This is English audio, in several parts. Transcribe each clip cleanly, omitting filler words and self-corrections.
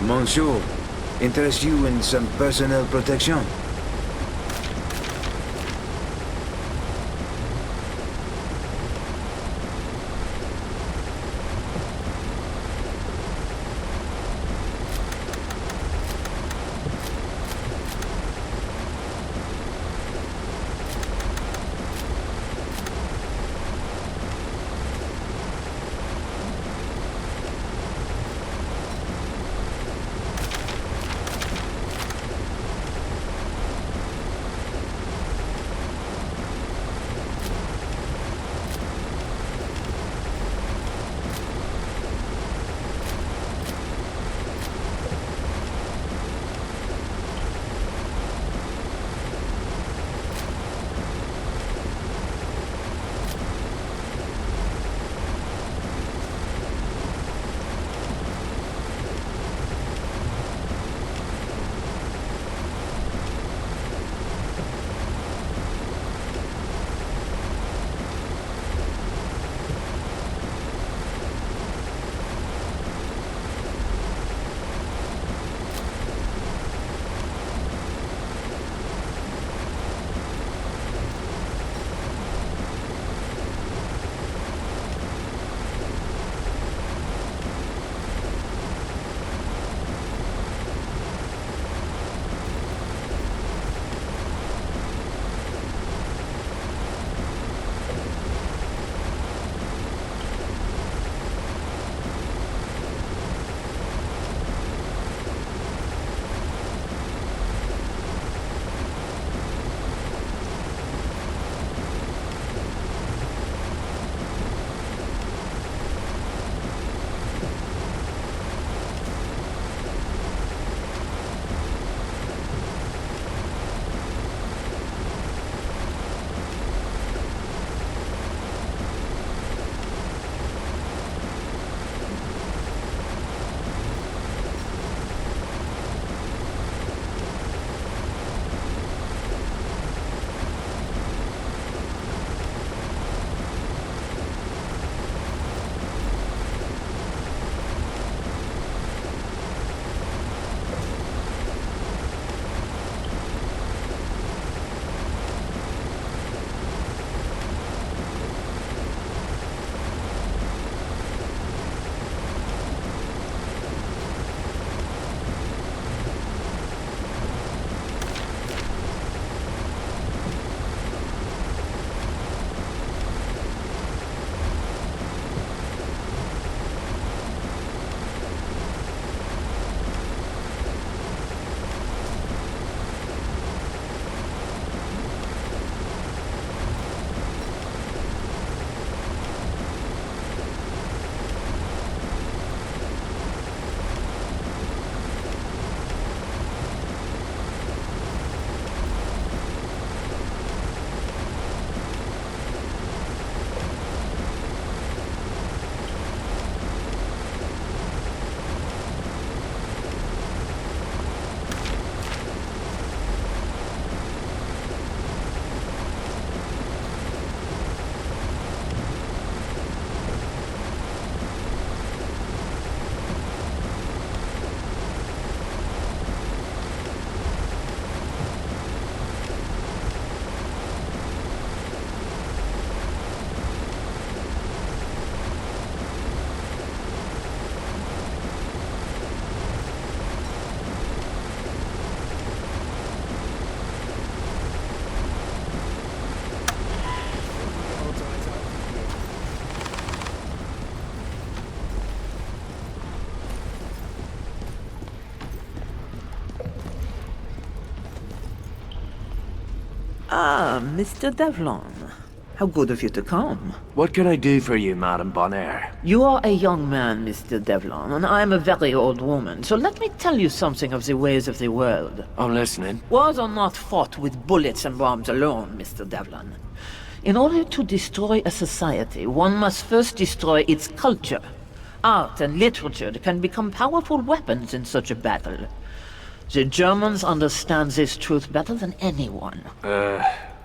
Monsieur, interest you in some personnel protection? Ah, Mr. Devlin. How good of you to come. What can I do for you, Madame Bonaire? You are a young man, Mr. Devlin, and I am a very old woman, so let me tell you something of the ways of the world. I'm listening. Wars are not fought with bullets and bombs alone, Mr. Devlin. In order to destroy a society, one must first destroy its culture. Art and literature can become powerful weapons in such a battle. The Germans understand this truth better than anyone.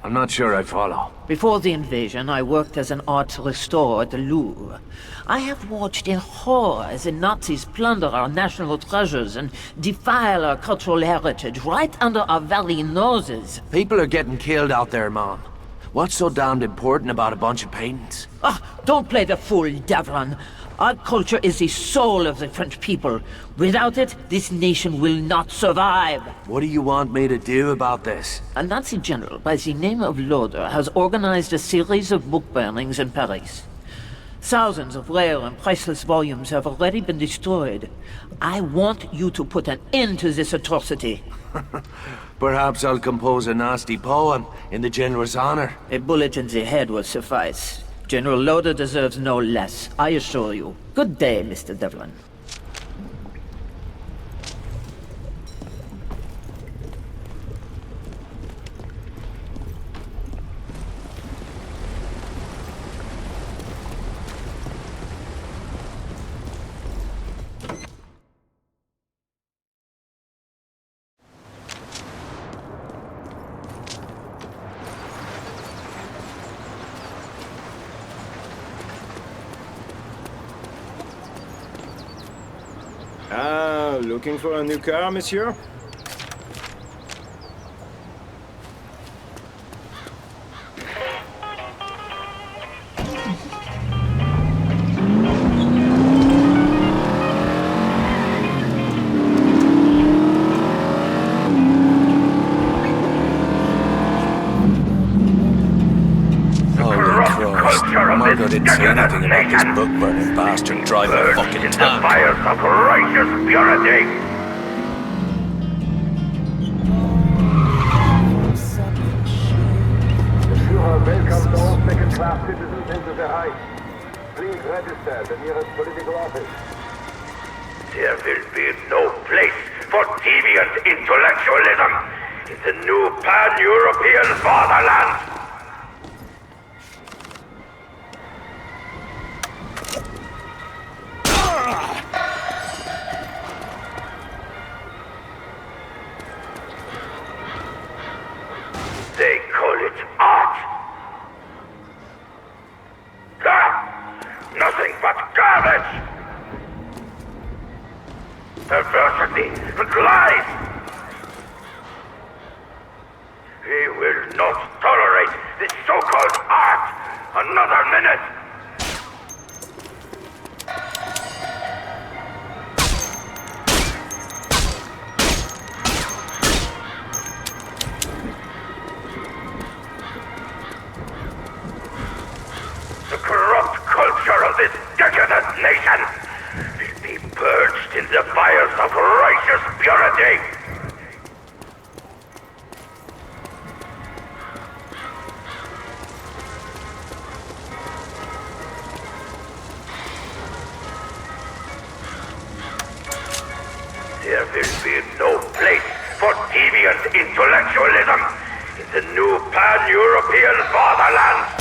I'm not sure I follow. Before the invasion, I worked as an art restorer at the Louvre. I have watched in horror as the Nazis plunder our national treasures and defile our cultural heritage right under our very noses. People are getting killed out there, Mom. What's so damned important about a bunch of paintings? Ah, don't play the fool, Devlin. Our culture is the soul of the French people. Without it, this nation will not survive. What do you want me to do about this? A Nazi general by the name of Loder has organized a series of book burnings in Paris. Thousands of rare and priceless volumes have already been destroyed. I want you to put an end to this atrocity. Perhaps I'll compose a nasty poem in the General's honor. A bullet in the head will suffice. General Loder deserves no less, I assure you. Good day, Mr. Devlin. Looking for a new car, monsieur? Margot didn't say anything about this book-burning bastard driving a fucking tank. The fires of righteous purity! Welcome all second-class citizens into the Reich. Please register at the nearest political office. There will be no place for deviant intellectualism in the new pan-European fatherland! They call it art. Nothing but garbage. Perversity and lies. We will not tolerate this so-called art another minute. The corrupt culture of this decadent nation will be purged in the fires of righteous purity. There will be no place for deviant intellectualism in the new pan-European fatherland.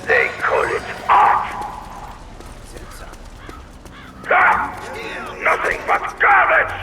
They call it art. Nothing but garbage.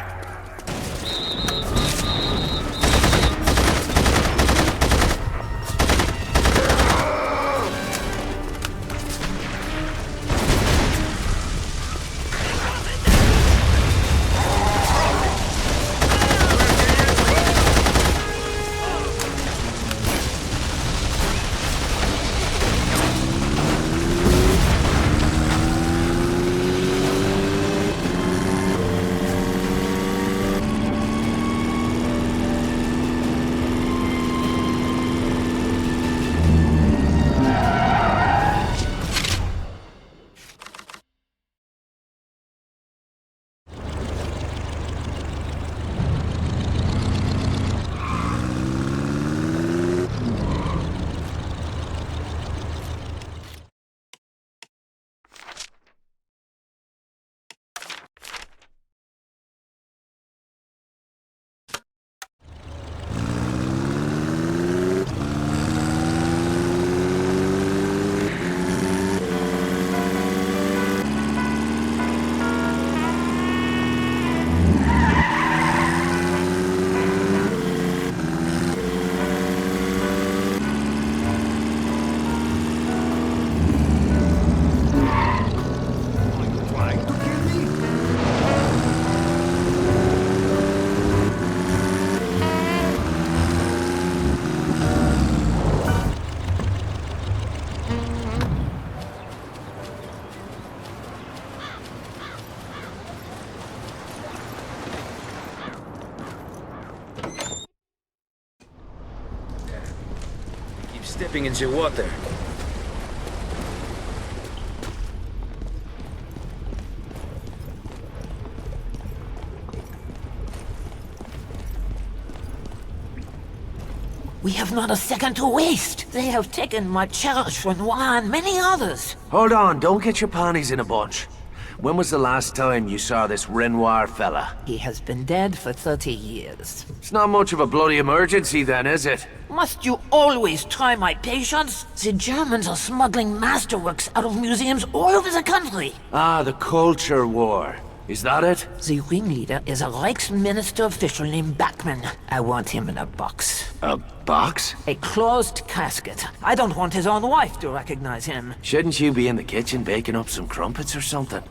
stepping into water. We have not a second to waste. They have taken my cherished Renoir and many others. Hold on, don't get your panties in a bunch. When was the last time you saw this Renoir fella? He has been dead for 30 years. It's not much of a bloody emergency then, is it? Must you always try my patience? The Germans are smuggling masterworks out of museums all over the country. Ah, the culture war. Is that it? The ringleader is a Reichsminister official named Bachmann. I want him in a box. A box? A closed casket. I don't want his own wife to recognize him. Shouldn't you be in the kitchen baking up some crumpets or something?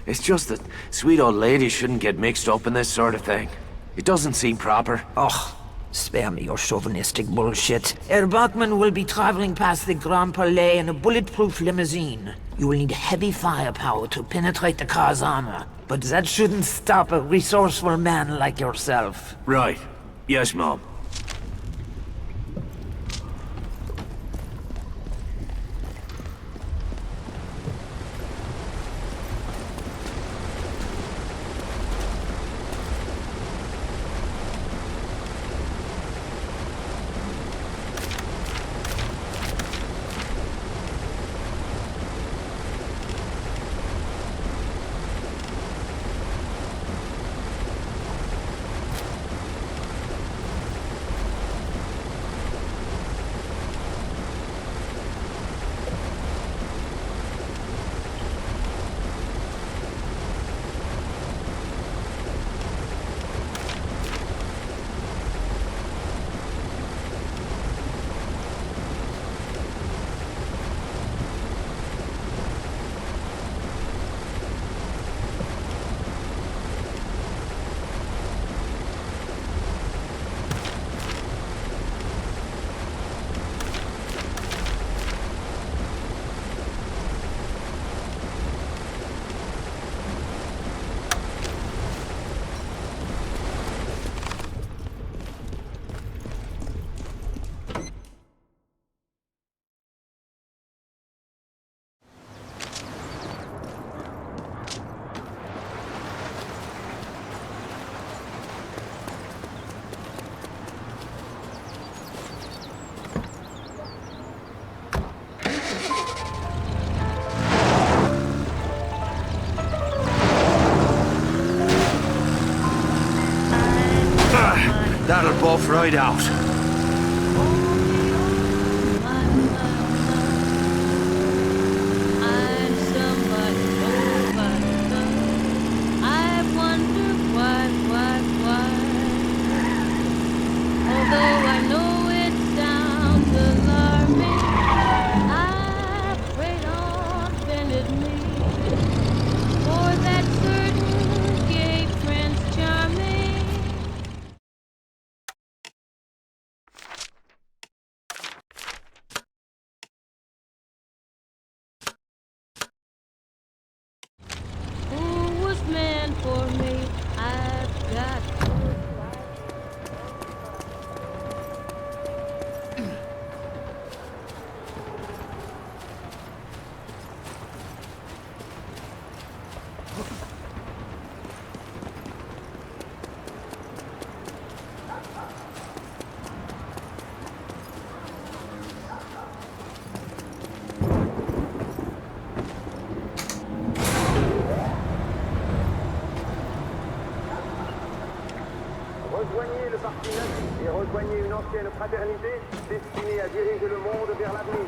It's just that sweet old ladies shouldn't get mixed up in this sort of thing. It doesn't seem proper. Oh, spare me your chauvinistic bullshit. Herr Bachmann will be traveling past the Grand Palais in a bulletproof limousine. You will need heavy firepower to penetrate the car's armor. But that shouldn't stop a resourceful man like yourself. Right. Yes, Mom. That'll buff right out. Rejoignez le Parti nazi et rejoignez une ancienne fraternité destinée à diriger le monde vers l'avenir.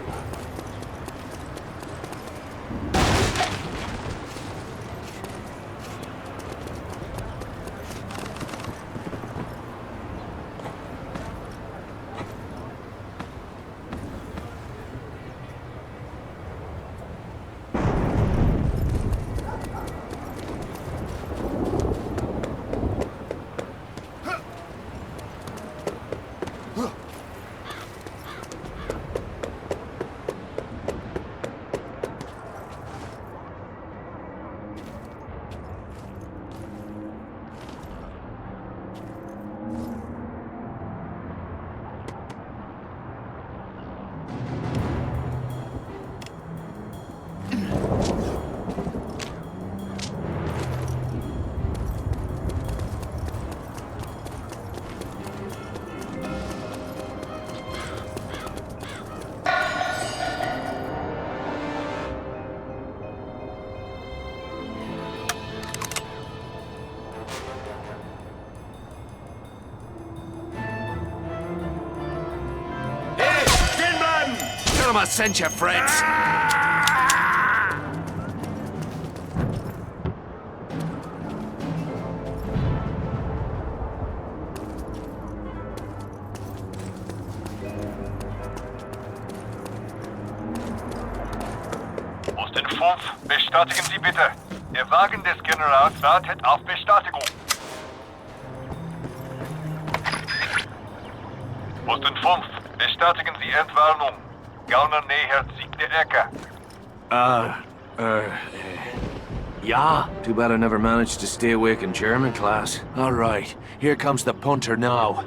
Mama sent you, friends. Aus den 5, bestätigen Sie bitte. Der Wagen des Generals wartet auf Bestätigung. Aus den 5, bestätigen Sie Entwarnung. Gauner nähert sich der Ecke. Yeah. Too bad I never managed to stay awake in German class. All right, here comes the punter now.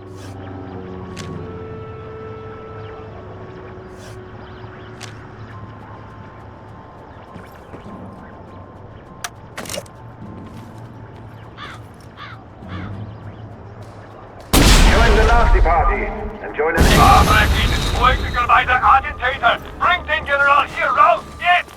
Join the nasty party and join an Arbeit Ihnen ruhigerweise Attentäter. Bringt den General hier raus, jetzt!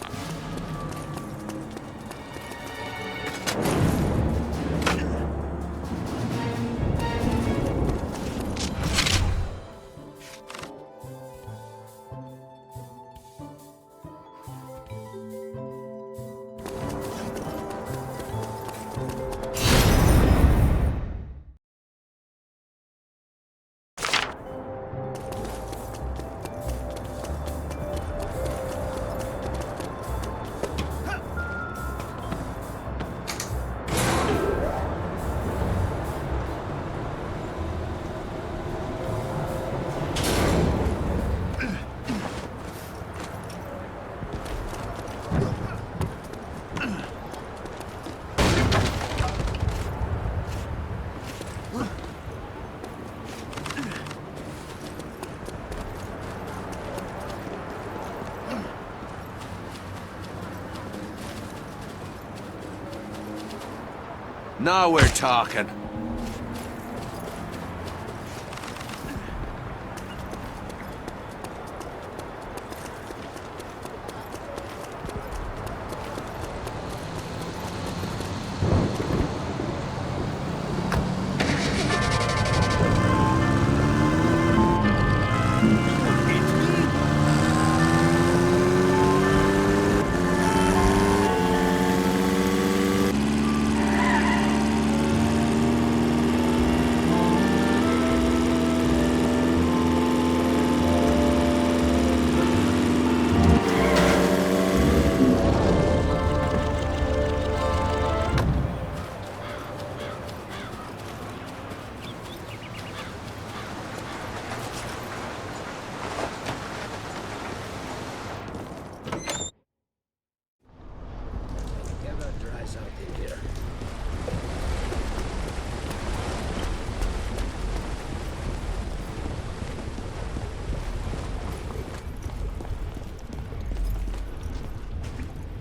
Now we're talking.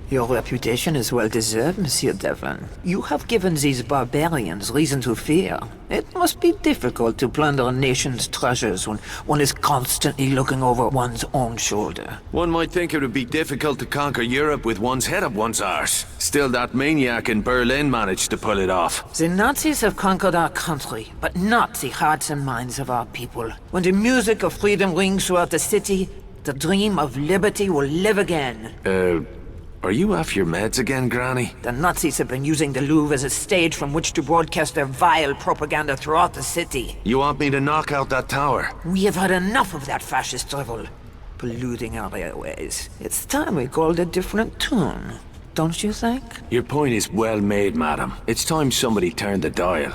Your reputation is well deserved, Monsieur Devlin. You have given these barbarians reason to fear. It must be difficult to plunder a nation's treasures when one is constantly looking over one's own shoulder. One might think it would be difficult to conquer Europe with one's head up one's arse. Still, that maniac in Berlin managed to pull it off. The Nazis have conquered our country, but not the hearts and minds of our people. When the music of freedom rings throughout the city, the dream of liberty will live again. Are you off your meds again, Granny? The Nazis have been using the Louvre as a stage from which to broadcast their vile propaganda throughout the city. You want me to knock out that tower? We have had enough of that fascist drivel, polluting our airways. It's time we called a different tune, don't you think? Your point is well made, madam. It's time somebody turned the dial.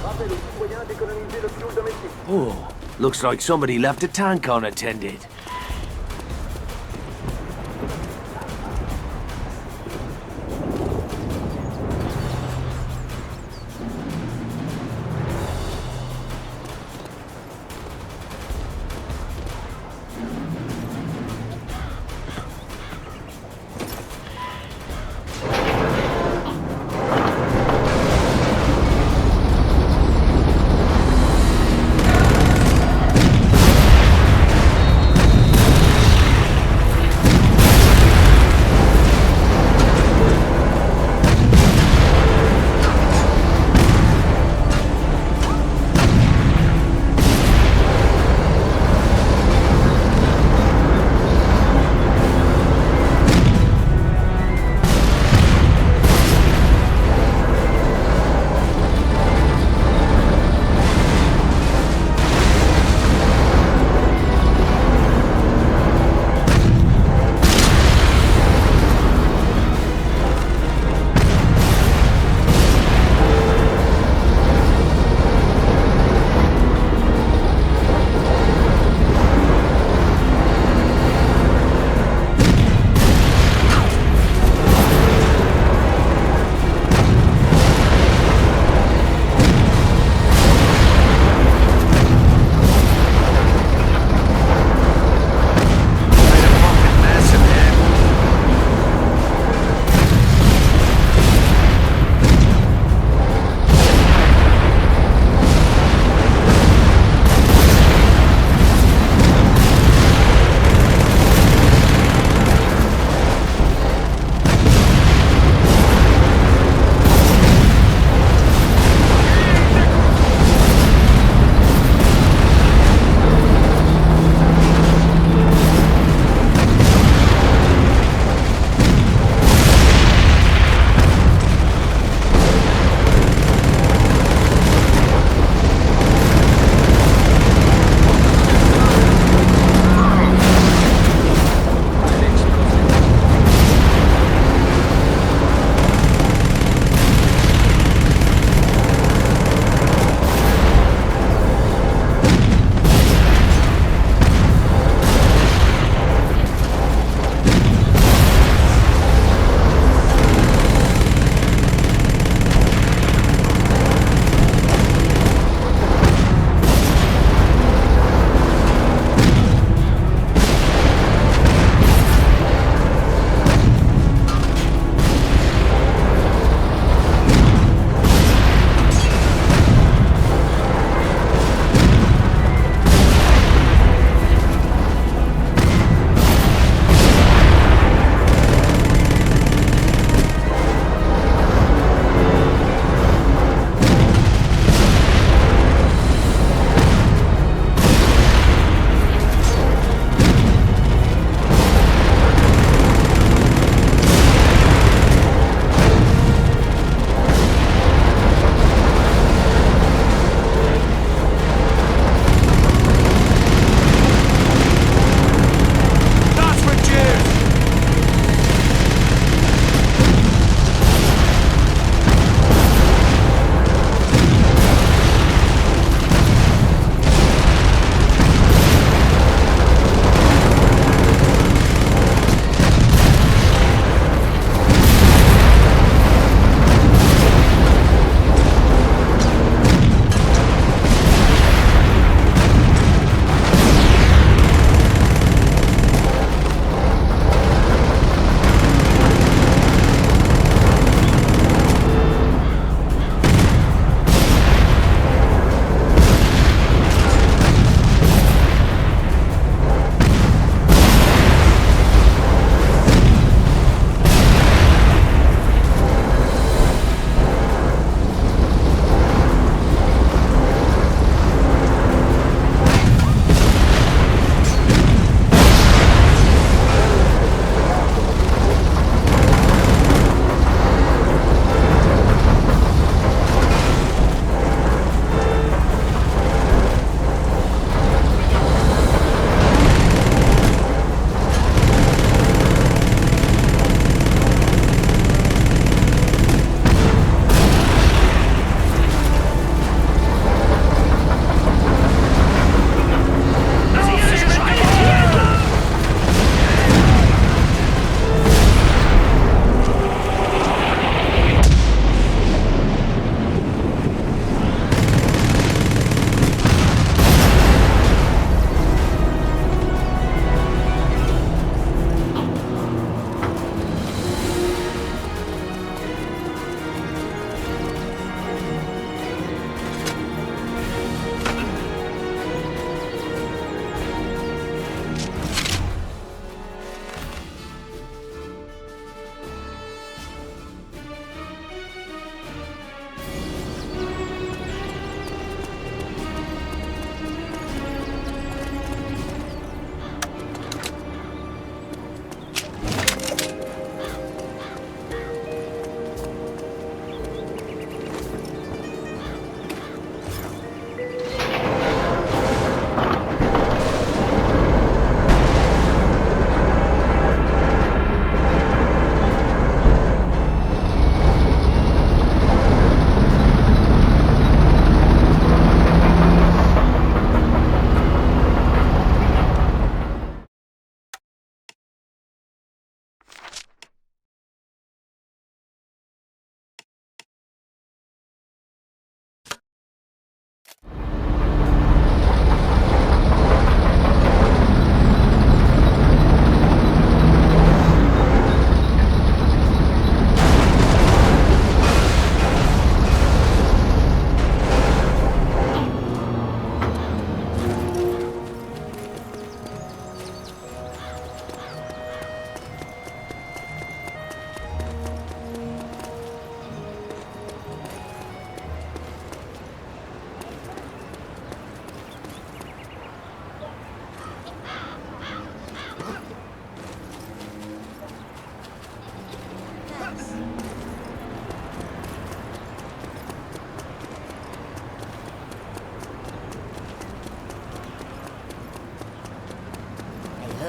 Rappel aux citoyens d'économiser le fuel domestique. Oh, looks like somebody left a tank unattended.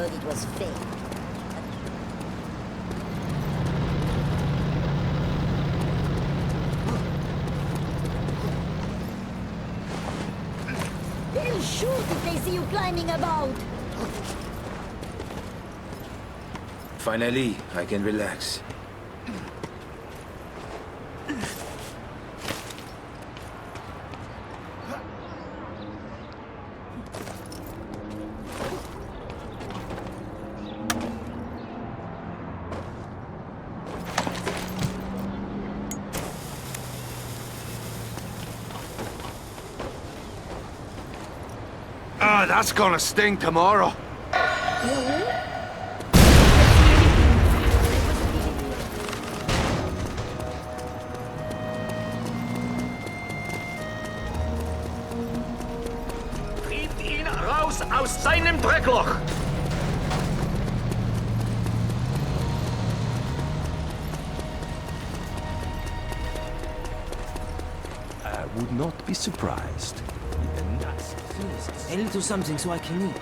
heard it was fake. They'll shoot if they see you climbing about. Finally, I can relax. Ah, that's gonna sting tomorrow. Trieb ihn raus aus seinem Dreckloch! I would not be surprised. A little something so I can eat.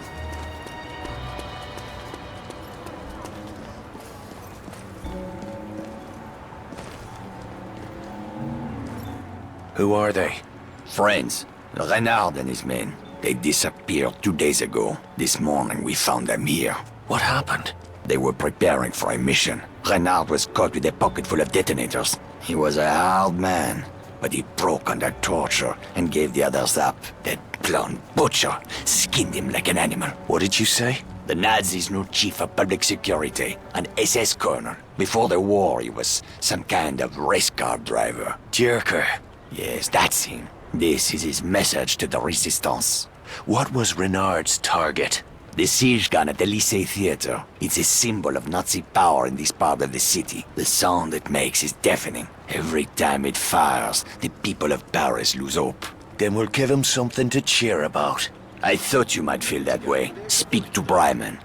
Who are they? Friends. Renard and his men. They disappeared 2 days ago. This morning we found them here. What happened? They were preparing for a mission. Renard was caught with a pocket full of detonators. He was a hard man, but he broke under torture and gave the others up. That clown butcher skinned him like an animal. What did you say? The Nazis knew chief of public security, an SS colonel. Before the war, he was some kind of race car driver. Jerker. Yes, that's him. This is his message to the resistance. What was Renard's target? The siege gun at the Lycée Theater. It's a symbol of Nazi power in this part of the city. The sound it makes is deafening. Every time it fires, the people of Paris lose hope. Then we'll give him something to cheer about. I thought you might feel that way. Speak to Bryman.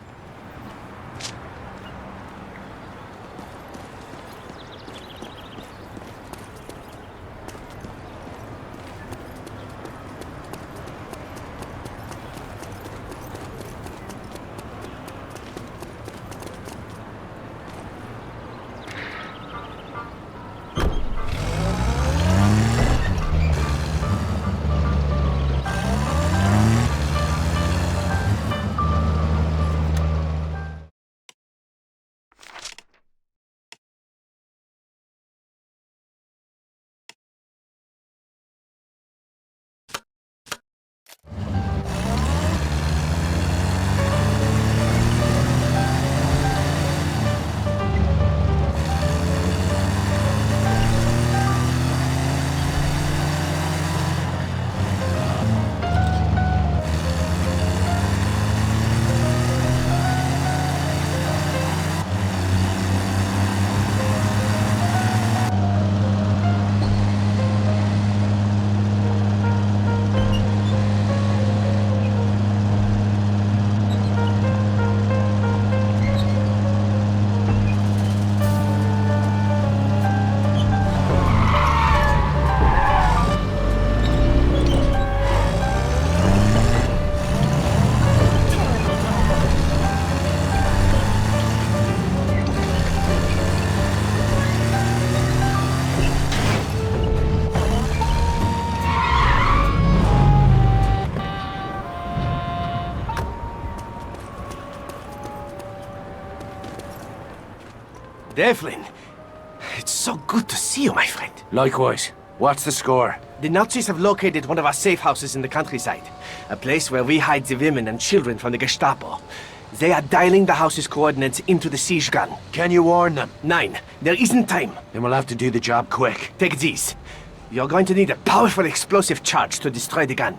Devlin, it's so good to see you, my friend. Likewise. What's the score? The Nazis have located one of our safe houses in the countryside. A place where we hide the women and children from the Gestapo. They are dialing the house's coordinates into the siege gun. Can you warn them? 9. There isn't time. Then we'll have to do the job quick. Take these. You're going to need a powerful explosive charge to destroy the gun.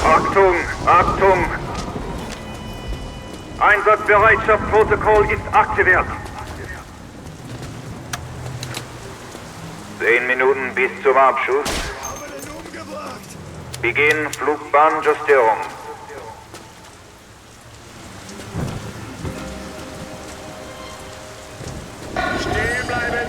Achtung, Achtung! Einsatzbereitschaftsprotokoll ist aktiviert. 10 Minuten bis zum Abschuss. Beginn Flugbahnjustierung. Stehen bleiben!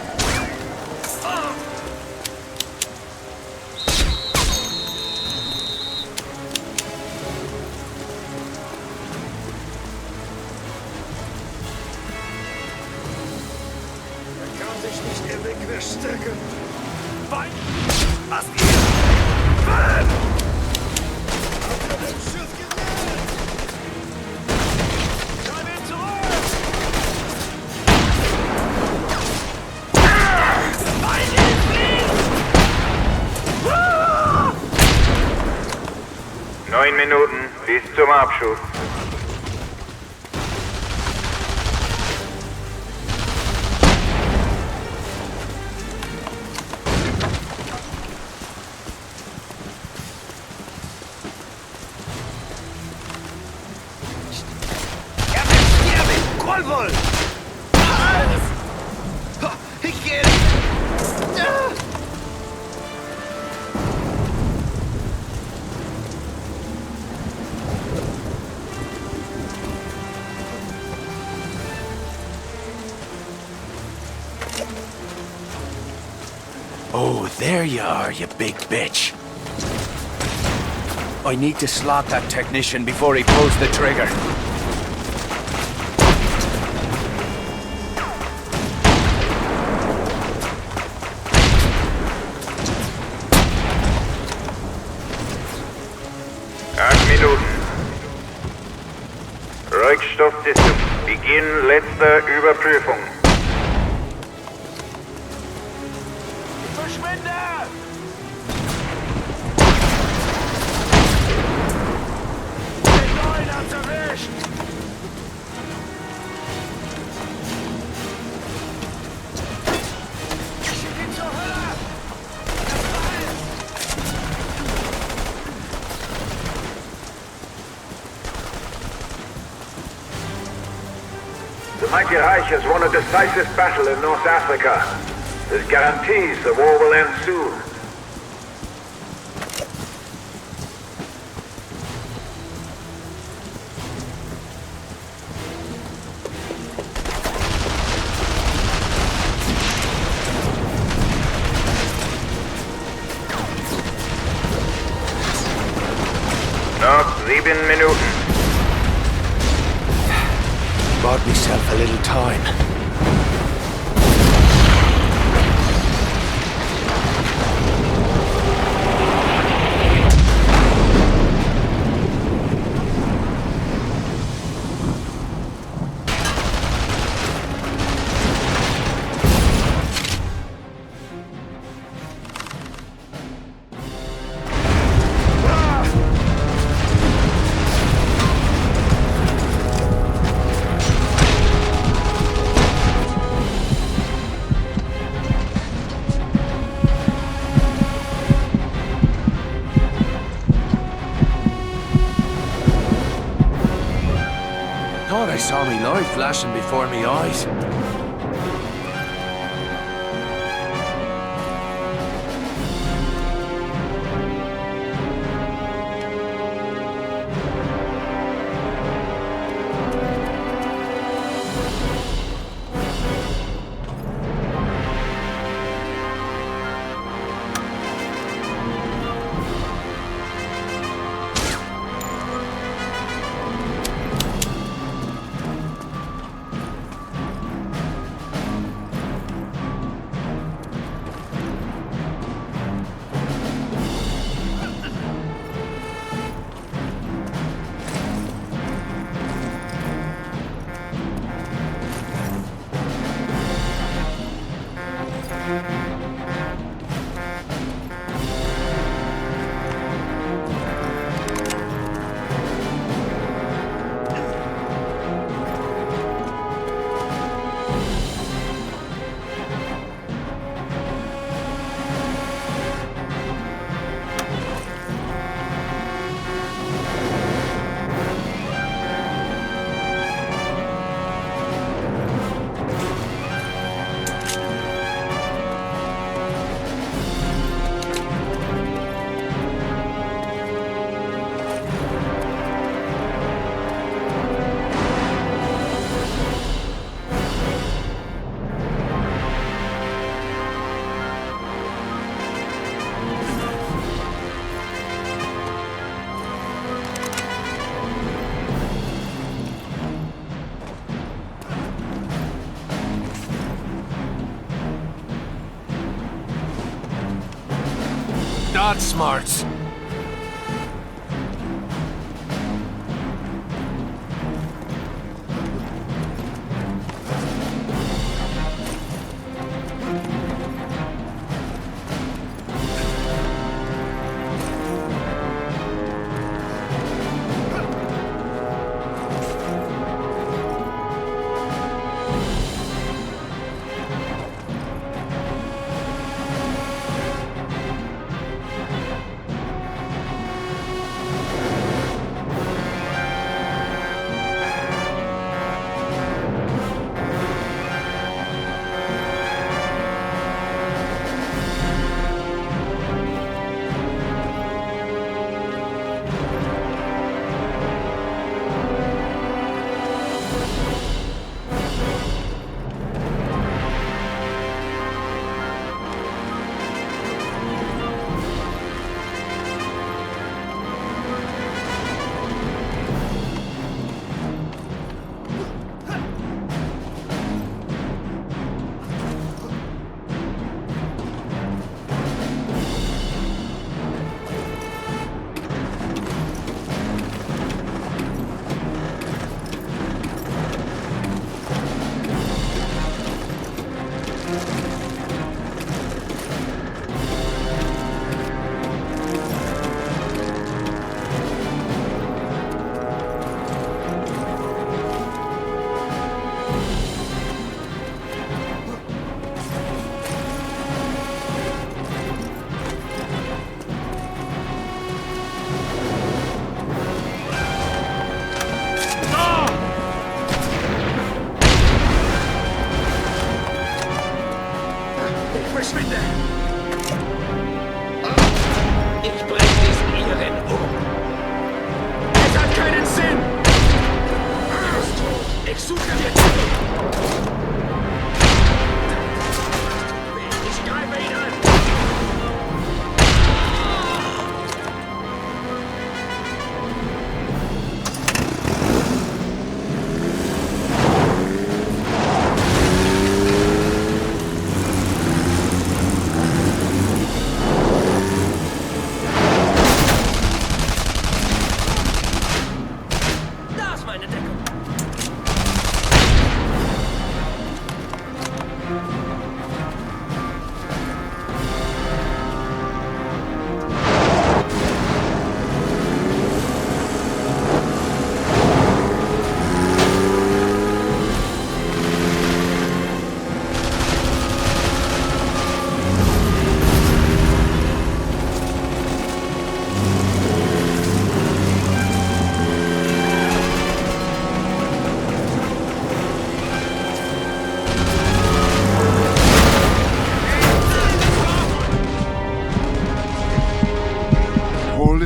Er kann sich nicht im Weg verstecken. Wein! Was ihr? Wein! Auf dem Schiff gelandet! Treib ihn zurück! Wein ist links! 9 Minuten bis zum Abschuss. Oh, there you are, you big bitch. I need to slot that technician before he pulls the trigger. Rückstoffsystem. Beginn letzter Überprüfung. Verschwinde! Den Neuen hat's erwischt! Schick ihn zur Hölle! The mighty Reich has won a decisive battle in North Africa. This guarantees the war will end soon. Noch 7 Minuten. Bought myself a little time. Thought I saw me light flashing before me eyes. Dodge smarts.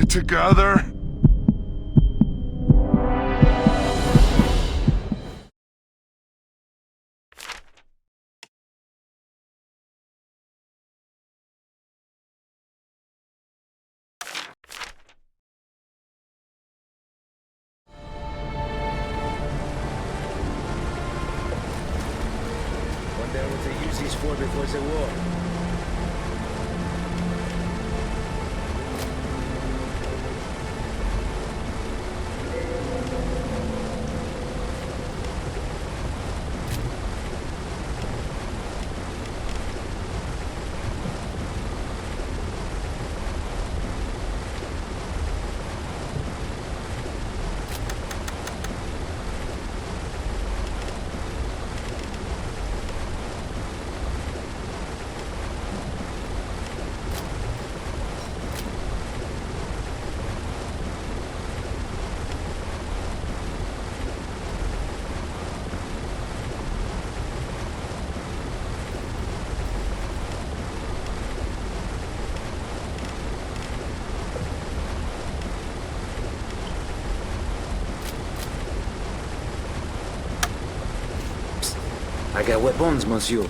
Together? Wonder what they use these for before the war. I got weapons, monsieur.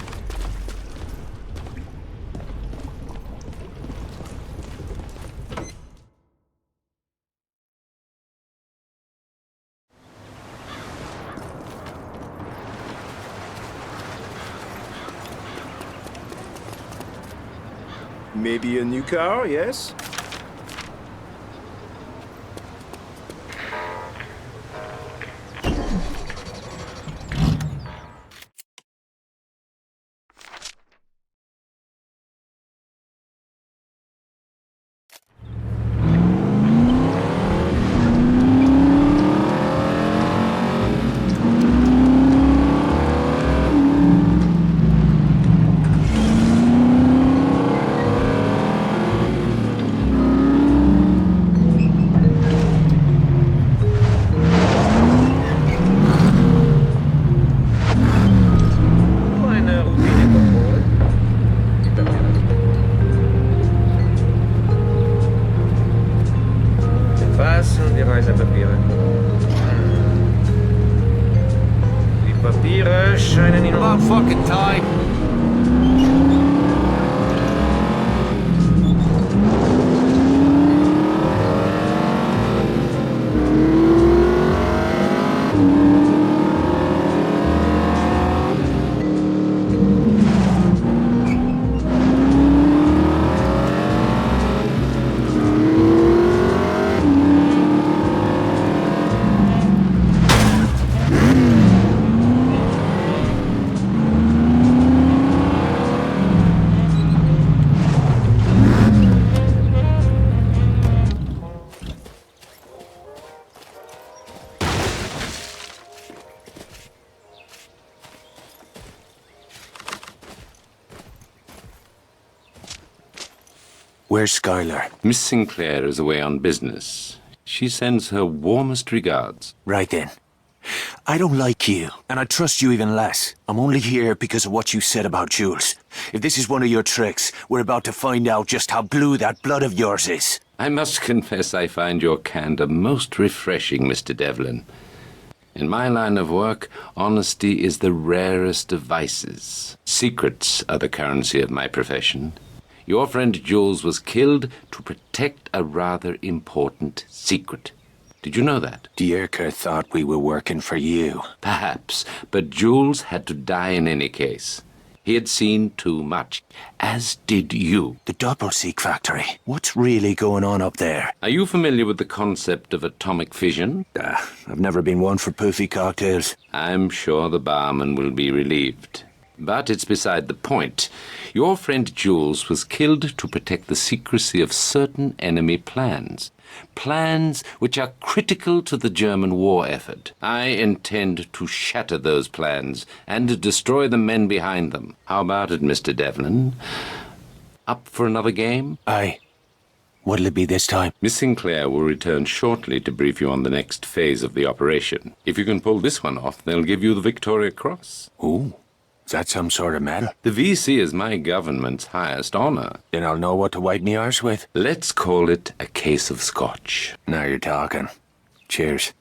Maybe a new car, yes? Die Reisepapiere. Die Papiere scheinen in... About fucking time! Where's Skylar? Miss Sinclair is away on business. She sends her warmest regards. Right then. I don't like you, and I trust you even less. I'm only here because of what you said about Jules. If this is one of your tricks, we're about to find out just how blue that blood of yours is. I must confess I find your candor most refreshing, Mr. Devlin. In my line of work, honesty is the rarest of vices. Secrets are the currency of my profession. Your friend Jules was killed to protect a rather important secret. Did you know that? Dierker thought we were working for you. Perhaps, but Jules had to die in any case. He had seen too much, as did you. The Doppelseek factory. What's really going on up there? Are you familiar with the concept of atomic fission? I've never been one for poofy cocktails. I'm sure the barman will be relieved. But it's beside the point. Your friend Jules was killed to protect the secrecy of certain enemy plans. Plans which are critical to the German war effort. I intend to shatter those plans and destroy the men behind them. How about it, Mr. Devlin? Up for another game? Aye. What'll it be this time? Miss Sinclair will return shortly to brief you on the next phase of the operation. If you can pull this one off, they'll give you the Victoria Cross. Ooh. Is that some sort of medal? The VC is my government's highest honor. Then I'll know what to wipe me arse with. Let's call it a case of scotch. Now you're talking. Cheers.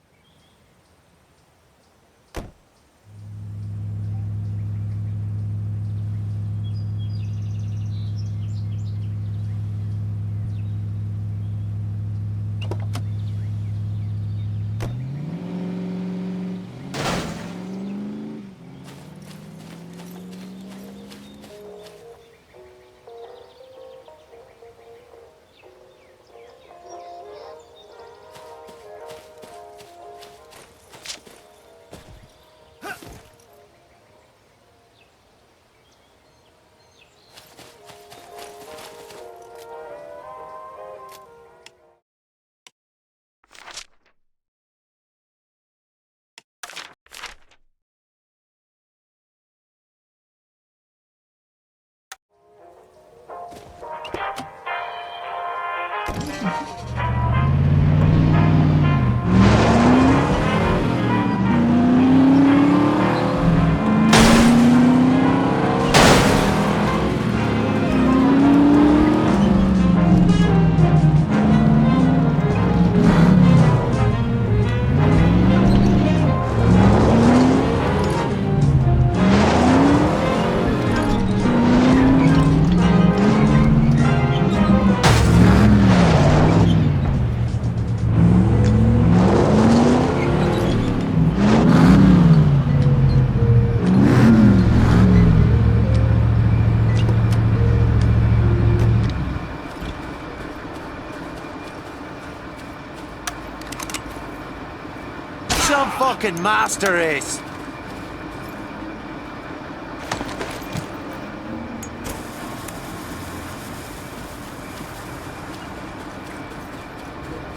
fucking master is!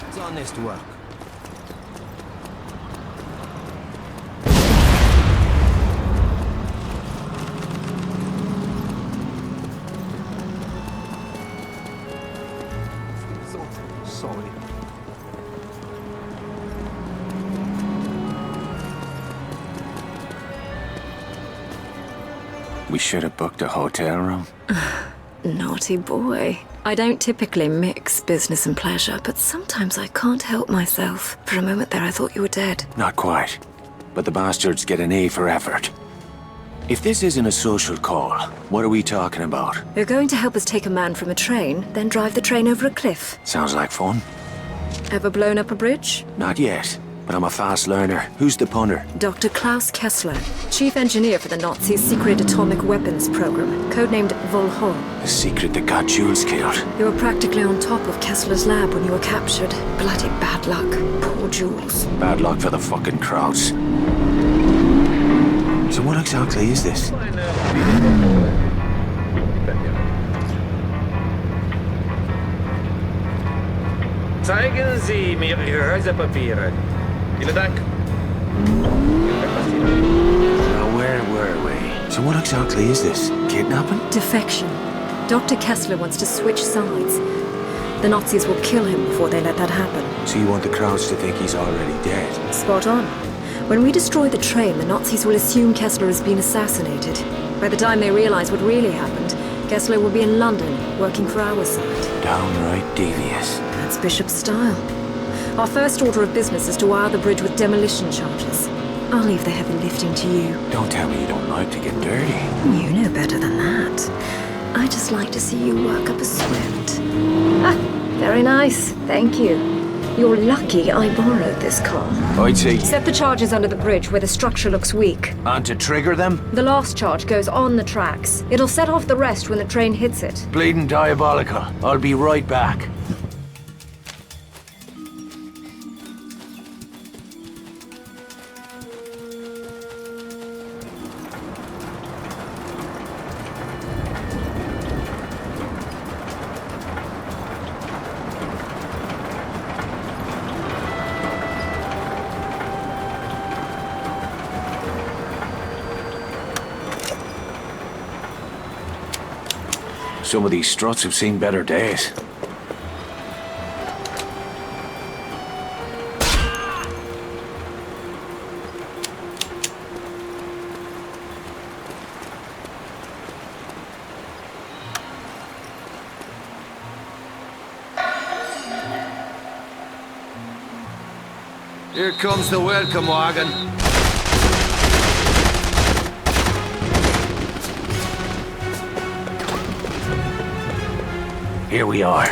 It's honest work. Sorry. We should have booked a hotel room. Naughty boy. I don't typically mix business and pleasure, but sometimes I can't help myself. For a moment there, I thought you were dead. Not quite. But the bastards get an A for effort. If this isn't a social call, what are we talking about? You're going to help us take a man from a train, then drive the train over a cliff. Sounds like fun. Ever blown up a bridge? Not yet, but I'm a fast learner. Who's the punter? Dr. Klaus Kessler, chief engineer for the Nazis' secret atomic weapons program, codenamed Volho. The secret that got Jules killed. You were practically on top of Kessler's lab when you were captured. Bloody bad luck. Poor Jules. Bad luck for the fucking crowds. So what exactly is this? Zeigen Sie mir Ihre Reisepapiere. Vielen Dank. Now, where were we? So what exactly is this? Kidnapping? Defection. Dr. Kessler wants to switch sides. The Nazis will kill him before they let that happen. So you want the crowds to think he's already dead? Spot on. When we destroy the train, the Nazis will assume Kessler has been assassinated. By the time they realize what really happened, Kessler will be in London, working for our side. Downright devious. That's Bishop's style. Our first order of business is to wire the bridge with demolition charges. I'll leave the heavy lifting to you. Don't tell me you don't like to get dirty. You know better than that. I just like to see you work up a sweat. Ah, very nice. Thank you. You're lucky I borrowed this car. I'd say... Set the charges under the bridge where the structure looks weak. And to trigger them? The last charge goes on the tracks. It'll set off the rest when the train hits it. Bleeding diabolical. I'll be right back. Some of these struts have seen better days. Here comes the welcome wagon. Here we are.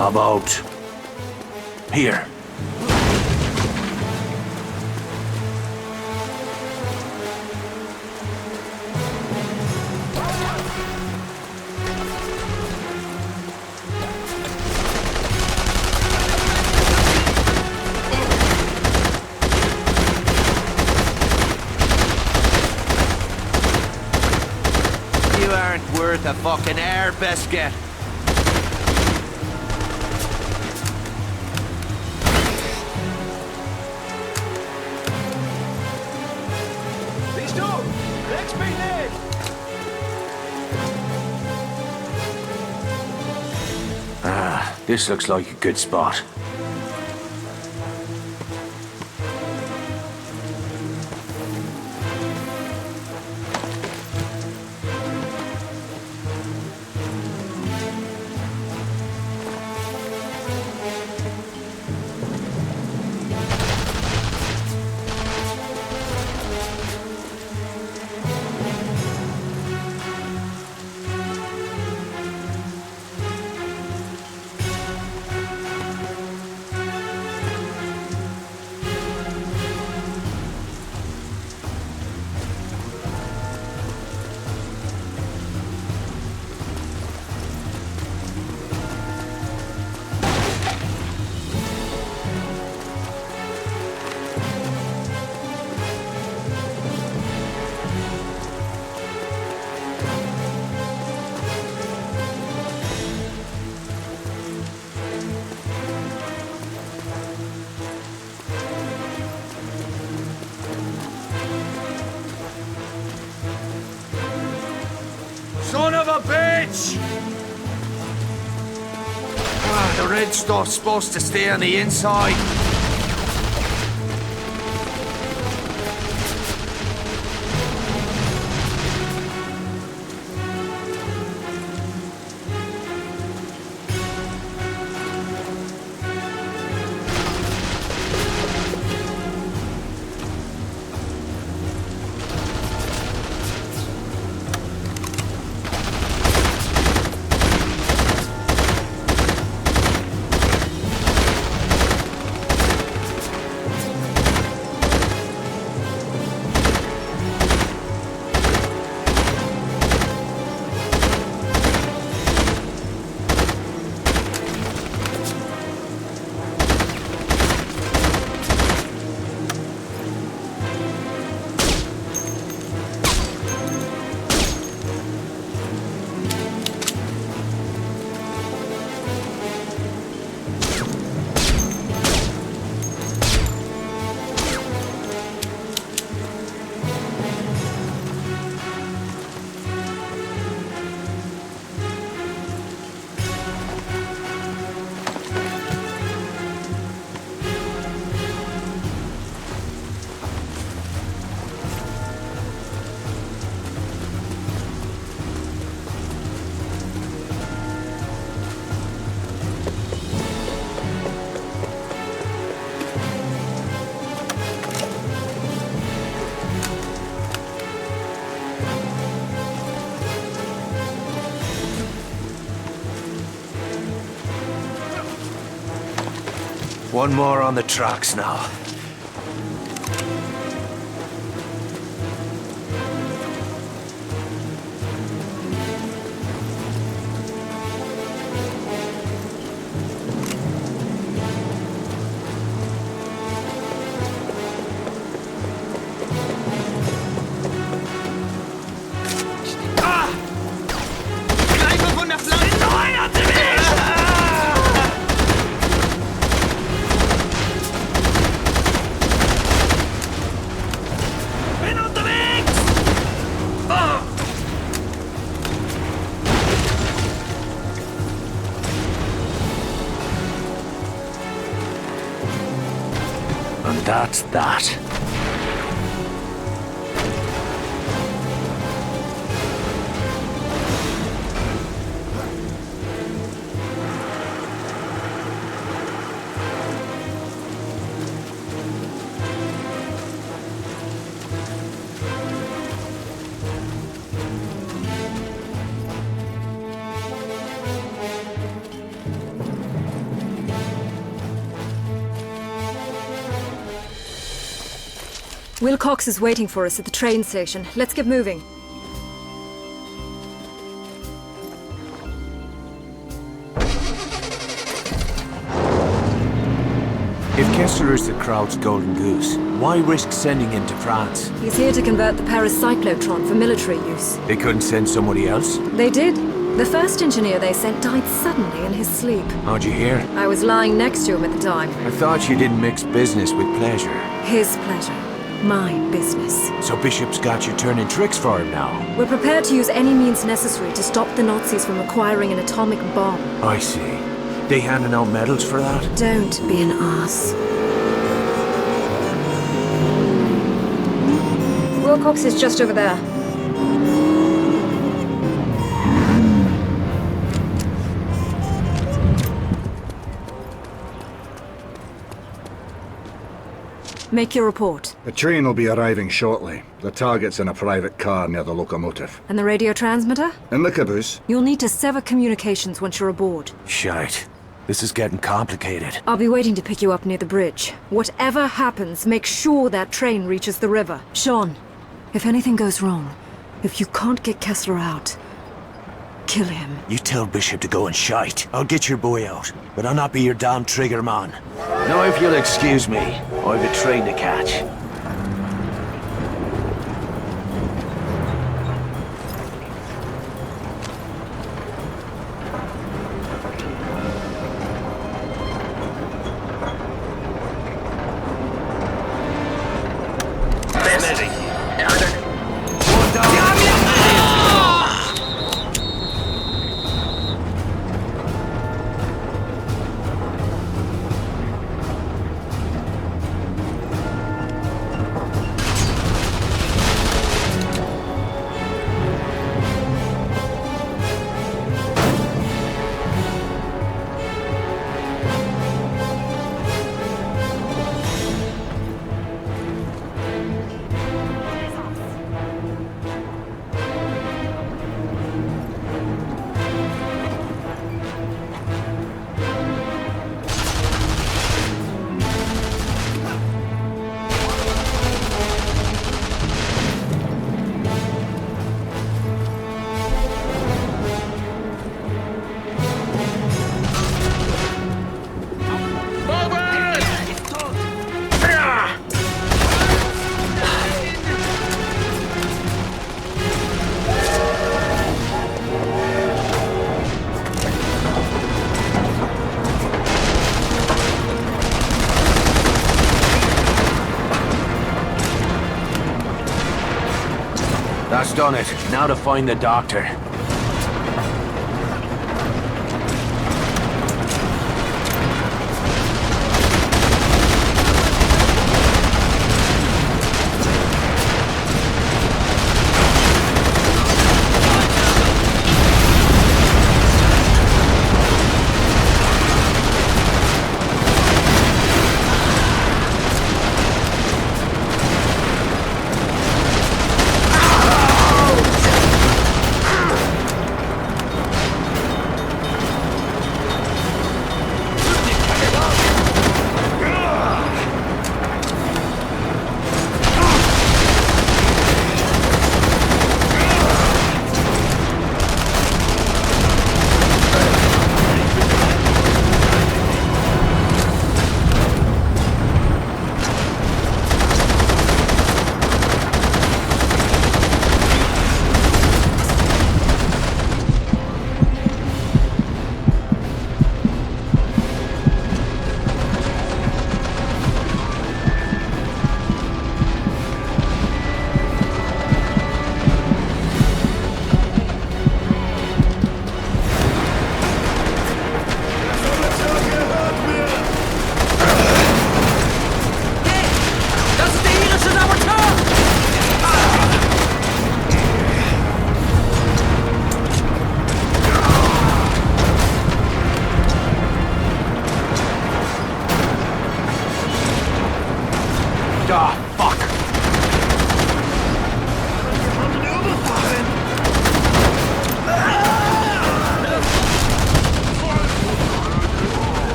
About here. You aren't worth a fucking air biscuit. This looks like a good spot. of bitch! Ah, the red stuff's supposed to stay on the inside. One more on the tracks now. And that's that. Wilcox is waiting for us at the train station. Let's get moving. If Kessler is the crowd's golden goose, why risk sending him to France? He's here to convert the Paris cyclotron for military use. They couldn't send somebody else? They did. The first engineer they sent died suddenly in his sleep. How'd you hear? I was lying next to him at the time. I thought you didn't mix business with pleasure. His pleasure. My business. So Bishop's got you turning tricks for him now? We're prepared to use any means necessary to stop the Nazis from acquiring an atomic bomb. I see. They handing out medals for that? Don't be an ass. Wilcox is just over there. Make your report. The train will be arriving shortly. The target's in a private car near the locomotive. And the radio transmitter? In the caboose. You'll need to sever communications once you're aboard. Shite. This is getting complicated. I'll be waiting to pick you up near the bridge. Whatever happens, make sure that train reaches the river. Sean, if anything goes wrong, if you can't get Kessler out, kill him. You tell Bishop to go and shite. I'll get your boy out, but I'll not be your damn trigger man. Now if you'll excuse me, I've a train to catch. That's done it. Now to find the doctor.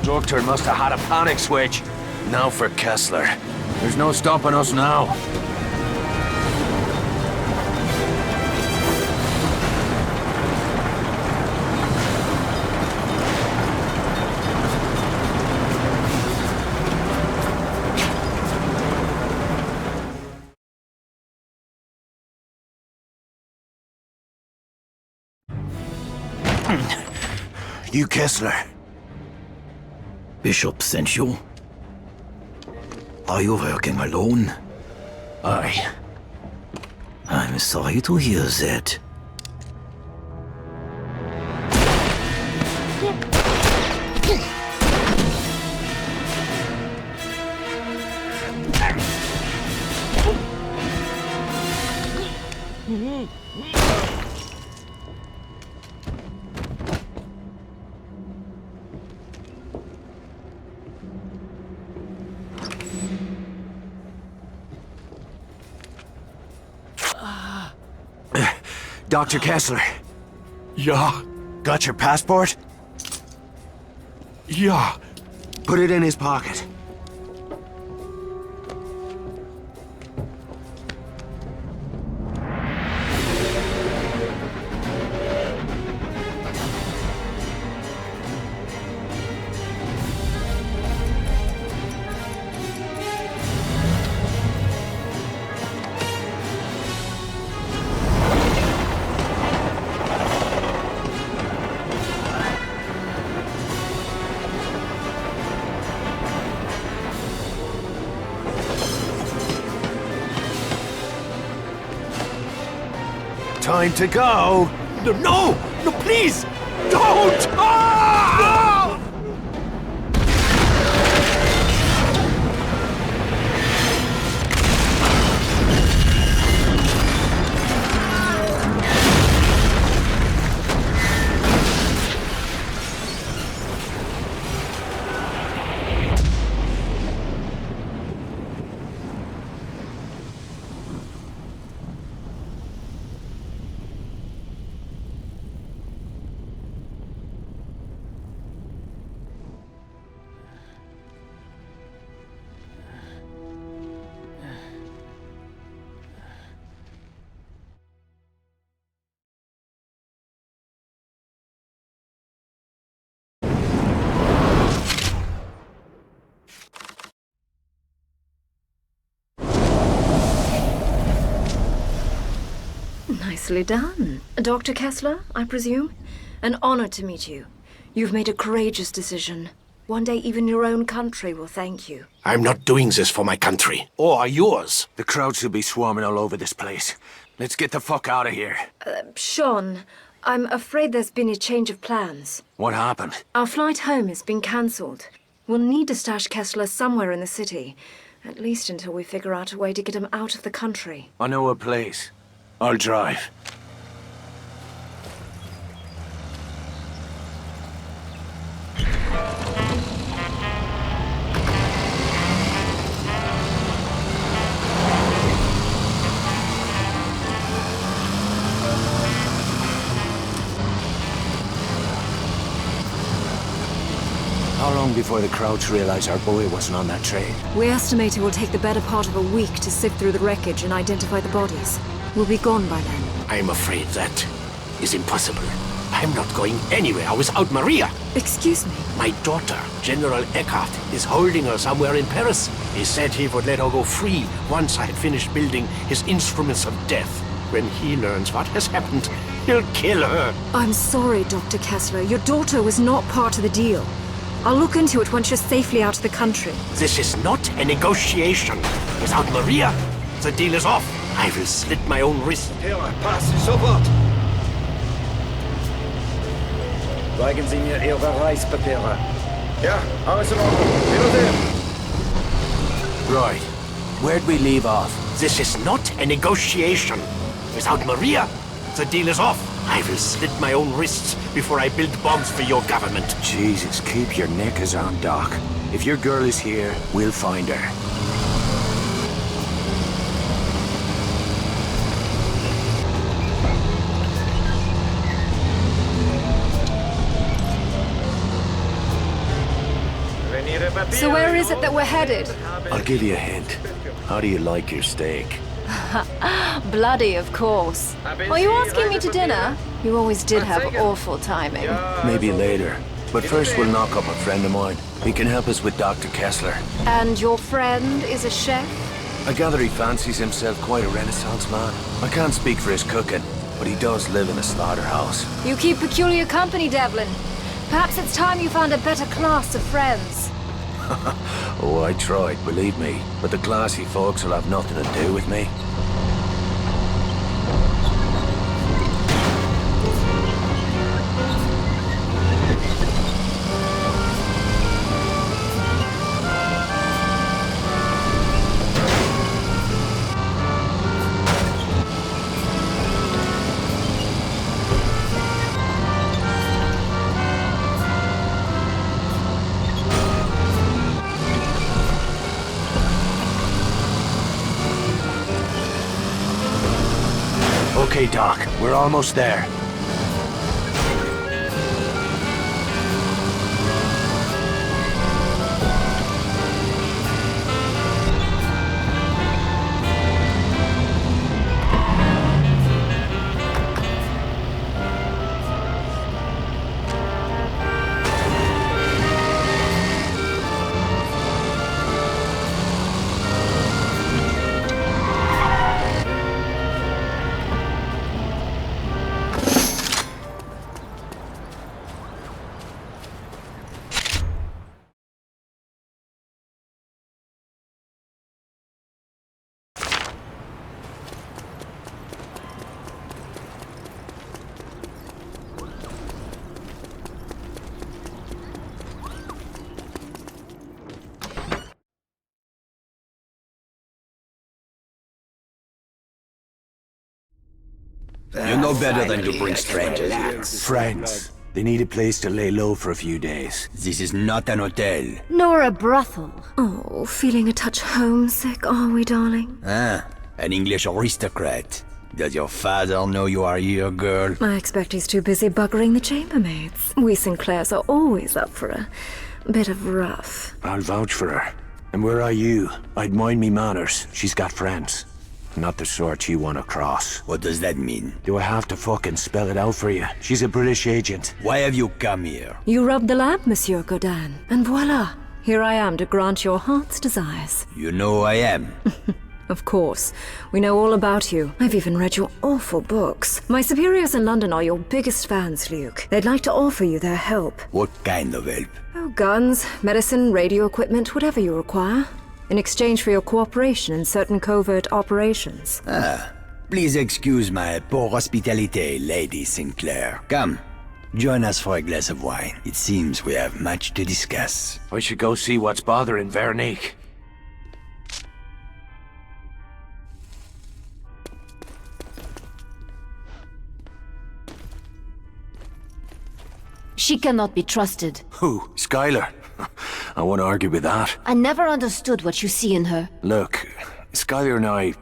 Doctor must have had a panic switch. Now for Kessler. There's no stopping us now. You Kessler. Bishop sent you? Are you working alone? Aye. I'm sorry to hear that. Dr. Kessler. Yeah? Got your passport? Yeah. Put it in his pocket. Time to go! No! No, please! Don't! Ah! Nicely done. Dr. Kessler, I presume? An honor to meet you. You've made a courageous decision. One day even your own country will thank you. I'm not doing this for my country. Or yours. The crowd should be swarming all over this place. Let's get the fuck out of here. Sean, I'm afraid there's been a change of plans. What happened? Our flight home has been cancelled. We'll need to stash Kessler somewhere in the city. At least until we figure out a way to get him out of the country. I know a place. I'll drive. How long before the Crouch realize our boy wasn't on that train? We estimate it will take the better part of a week to sift through the wreckage and identify the bodies. We'll be gone by then. I'm afraid that is impossible. I'm not going anywhere without Maria. Excuse me? My daughter, General Eckhardt, is holding her somewhere in Paris. He said he would let her go free once I had finished building his instruments of death. When he learns what has happened, he'll kill her. I'm sorry, Dr. Kessler. Your daughter was not part of the deal. I'll look into it once you're safely out of the country. This is not a negotiation. Without Maria, the deal is off. I will slit my own wrist. Passe sofort! Zeigen Sie mir Ihre Reispapiere. Ja, alles in Ordnung. Wiedersehen. Right. Where'd we leave off? This is not a negotiation. Without Maria, the deal is off. I will slit my own wrists before I build bombs for your government. Jesus, keep your knickers on, Doc. If your girl is here, we'll find her. So where is it that we're headed? I'll give you a hint. How do you like your steak? Bloody, of course. Are you asking me to dinner? You always did have awful timing. Maybe later. But first we'll knock up a friend of mine. He can help us with Dr. Kessler. And your friend is a chef? I gather he fancies himself quite a Renaissance man. I can't speak for his cooking, but he does live in a slaughterhouse. You keep peculiar company, Devlin. Perhaps it's time you found a better class of friends. Oh, I tried, believe me. But the classy folks will have nothing to do with me. Okay, Doc, we're almost there. You know better than to bring strangers here. Friends. They need a place to lay low for a few days. This is not an hotel. Nor a brothel. Oh, feeling a touch homesick, are we, darling? Ah, an English aristocrat. Does your father know you are here, girl? I expect he's too busy buggering the chambermaids. We Sinclairs are always up for a bit of rough. I'll vouch for her. And where are you? I'd mind me manners. She's got friends. Not the sort you want to cross. What does that mean? Do I have to fucking spell it out for you? She's a British agent. Why have you come here? You rubbed the lamp, Monsieur Godin. And voila, here I am to grant your heart's desires. You know who I am. Of course. We know all about you. I've even read your awful books. My superiors in London are your biggest fans, Luke. They'd like to offer you their help. What kind of help? Oh, guns, medicine, radio equipment, whatever you require. In exchange for your cooperation in certain covert operations. Ah, please excuse my poor hospitality, Lady Sinclair. Come, join us for a glass of wine. It seems we have much to discuss. I should go see what's bothering Veronique. She cannot be trusted. Who? Skylar? I won't argue with that. I never understood what you see in her. Look, Skylar and I...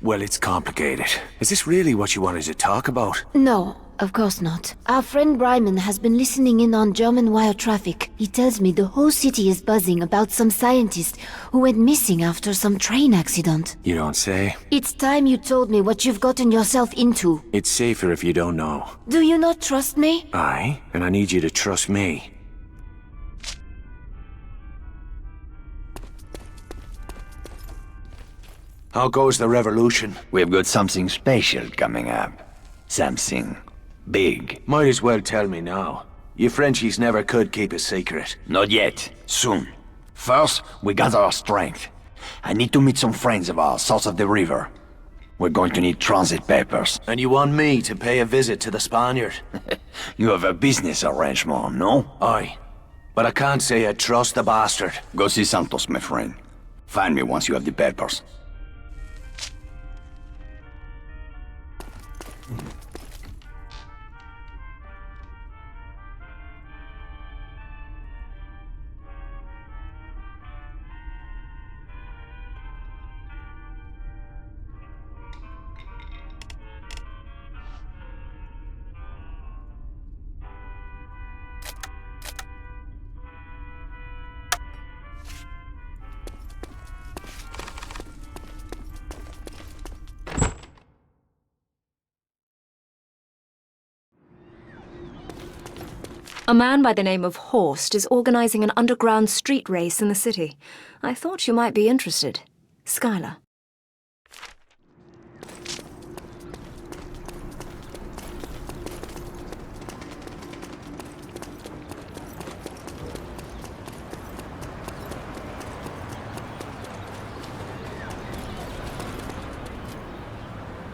Well, it's complicated. Is this really what you wanted to talk about? No, of course not. Our friend Bryman has been listening in on German wire traffic. He tells me the whole city is buzzing about some scientist who went missing after some train accident. You don't say? It's time you told me what you've gotten yourself into. It's safer if you don't know. Do you not trust me? Aye, and I need you to trust me. How goes the revolution? We've got something special coming up. Something big. Might as well tell me now. You Frenchies never could keep a secret. Not yet. Soon. First, we gather our strength. I need to meet some friends of ours south of the river. We're going to need transit papers. And you want me to pay a visit to the Spaniard? You have a business arrangement, no? Aye. But I can't say I trust the bastard. Go see Santos, my friend. Find me once you have the papers. A man by the name of Horst is organizing an underground street race in the city. I thought you might be interested. Skylar.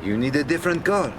You need a different car.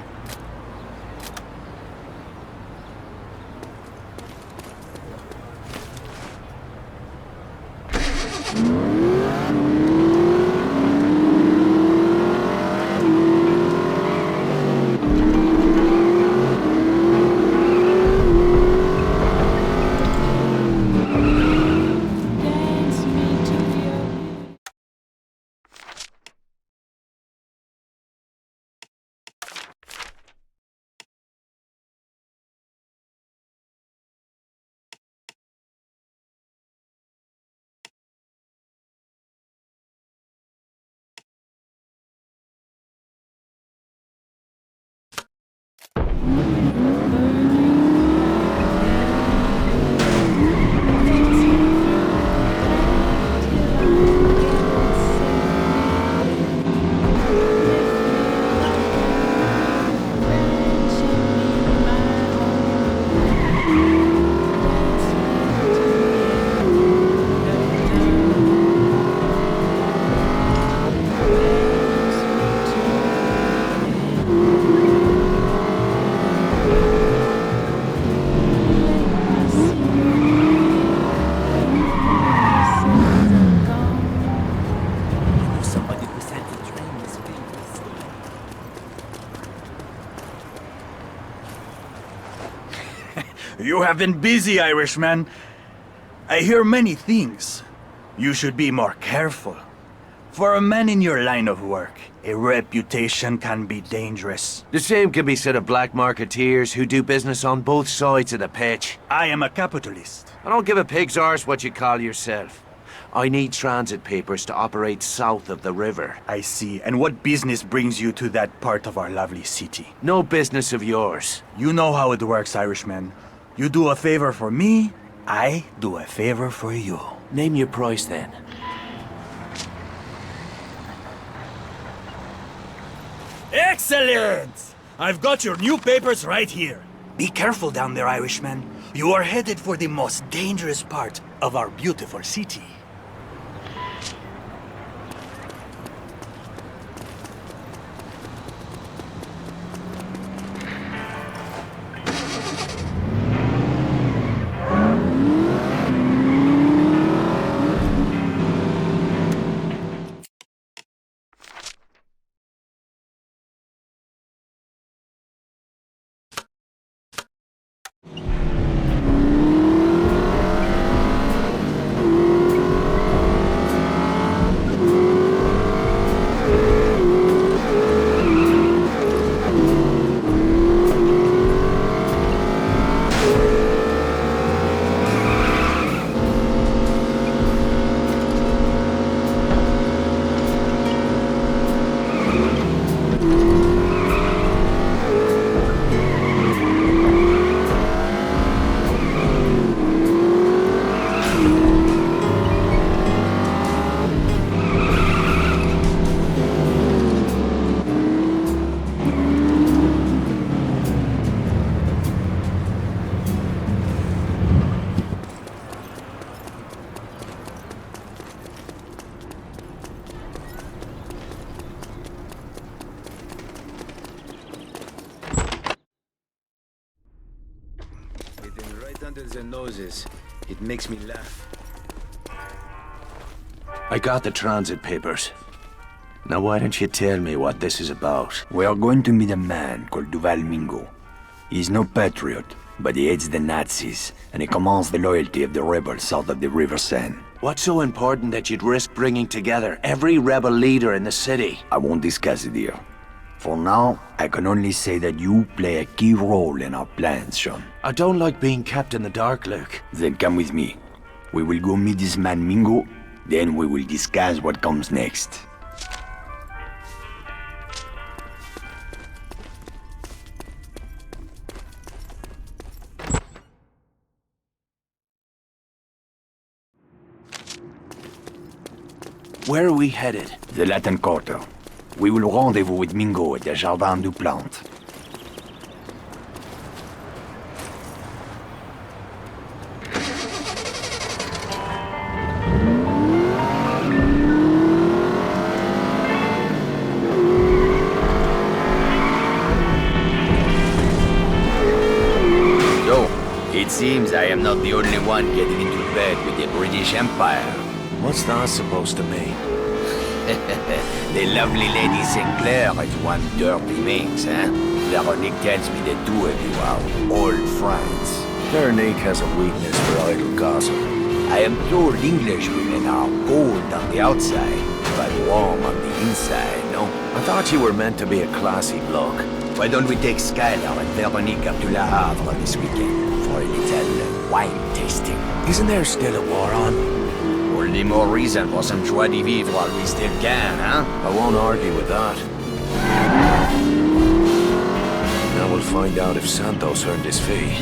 You have been busy, Irishman. I hear many things. You should be more careful. For a man in your line of work, a reputation can be dangerous. The same can be said of black marketeers who do business on both sides of the pitch. I am a capitalist. I don't give a pig's arse what you call yourself. I need transit papers to operate south of the river. I see. And what business brings you to that part of our lovely city? No business of yours. You know how it works, Irishman. You do a favor for me, I do a favor for you. Name your price then. Excellent! I've got your new papers right here. Be careful down there, Irishman. You are headed for the most dangerous part of our beautiful city. Hitting right under their noses. It makes me laugh. I got the transit papers. Now why don't you tell me what this is about? We are going to meet a man called Duval Mingo. He's no patriot, but he hates the Nazis, and he commands the loyalty of the rebels south of the River Seine. What's so important that you'd risk bringing together every rebel leader in the city? I won't discuss it here. For now, I can only say that you play a key role in our plans, Sean. I don't like being kept in the dark, Luke. Then come with me. We will go meet this man Mingo, then we will discuss what comes next. Where are we headed? The Latin Quarter. We will rendezvous with Mingo at the Jardin du Plante. So, it seems I am not the only one getting into bed with the British Empire. What's that supposed to mean? The lovely Lady Sinclair is one dirty minx, eh? Veronique tells me the two of you are old friends. Veronique has a weakness for idle gossip. I am told English women are cold on the outside, but warm on the inside, no? I thought you were meant to be a classy bloke. Why don't we take Skylar and Veronique up to Le Havre this weekend for a little wine tasting? Isn't there still a war on? All the more reason for some joie de vivre while we still can, huh? I won't argue with that. Now we'll find out if Santos earned his fee.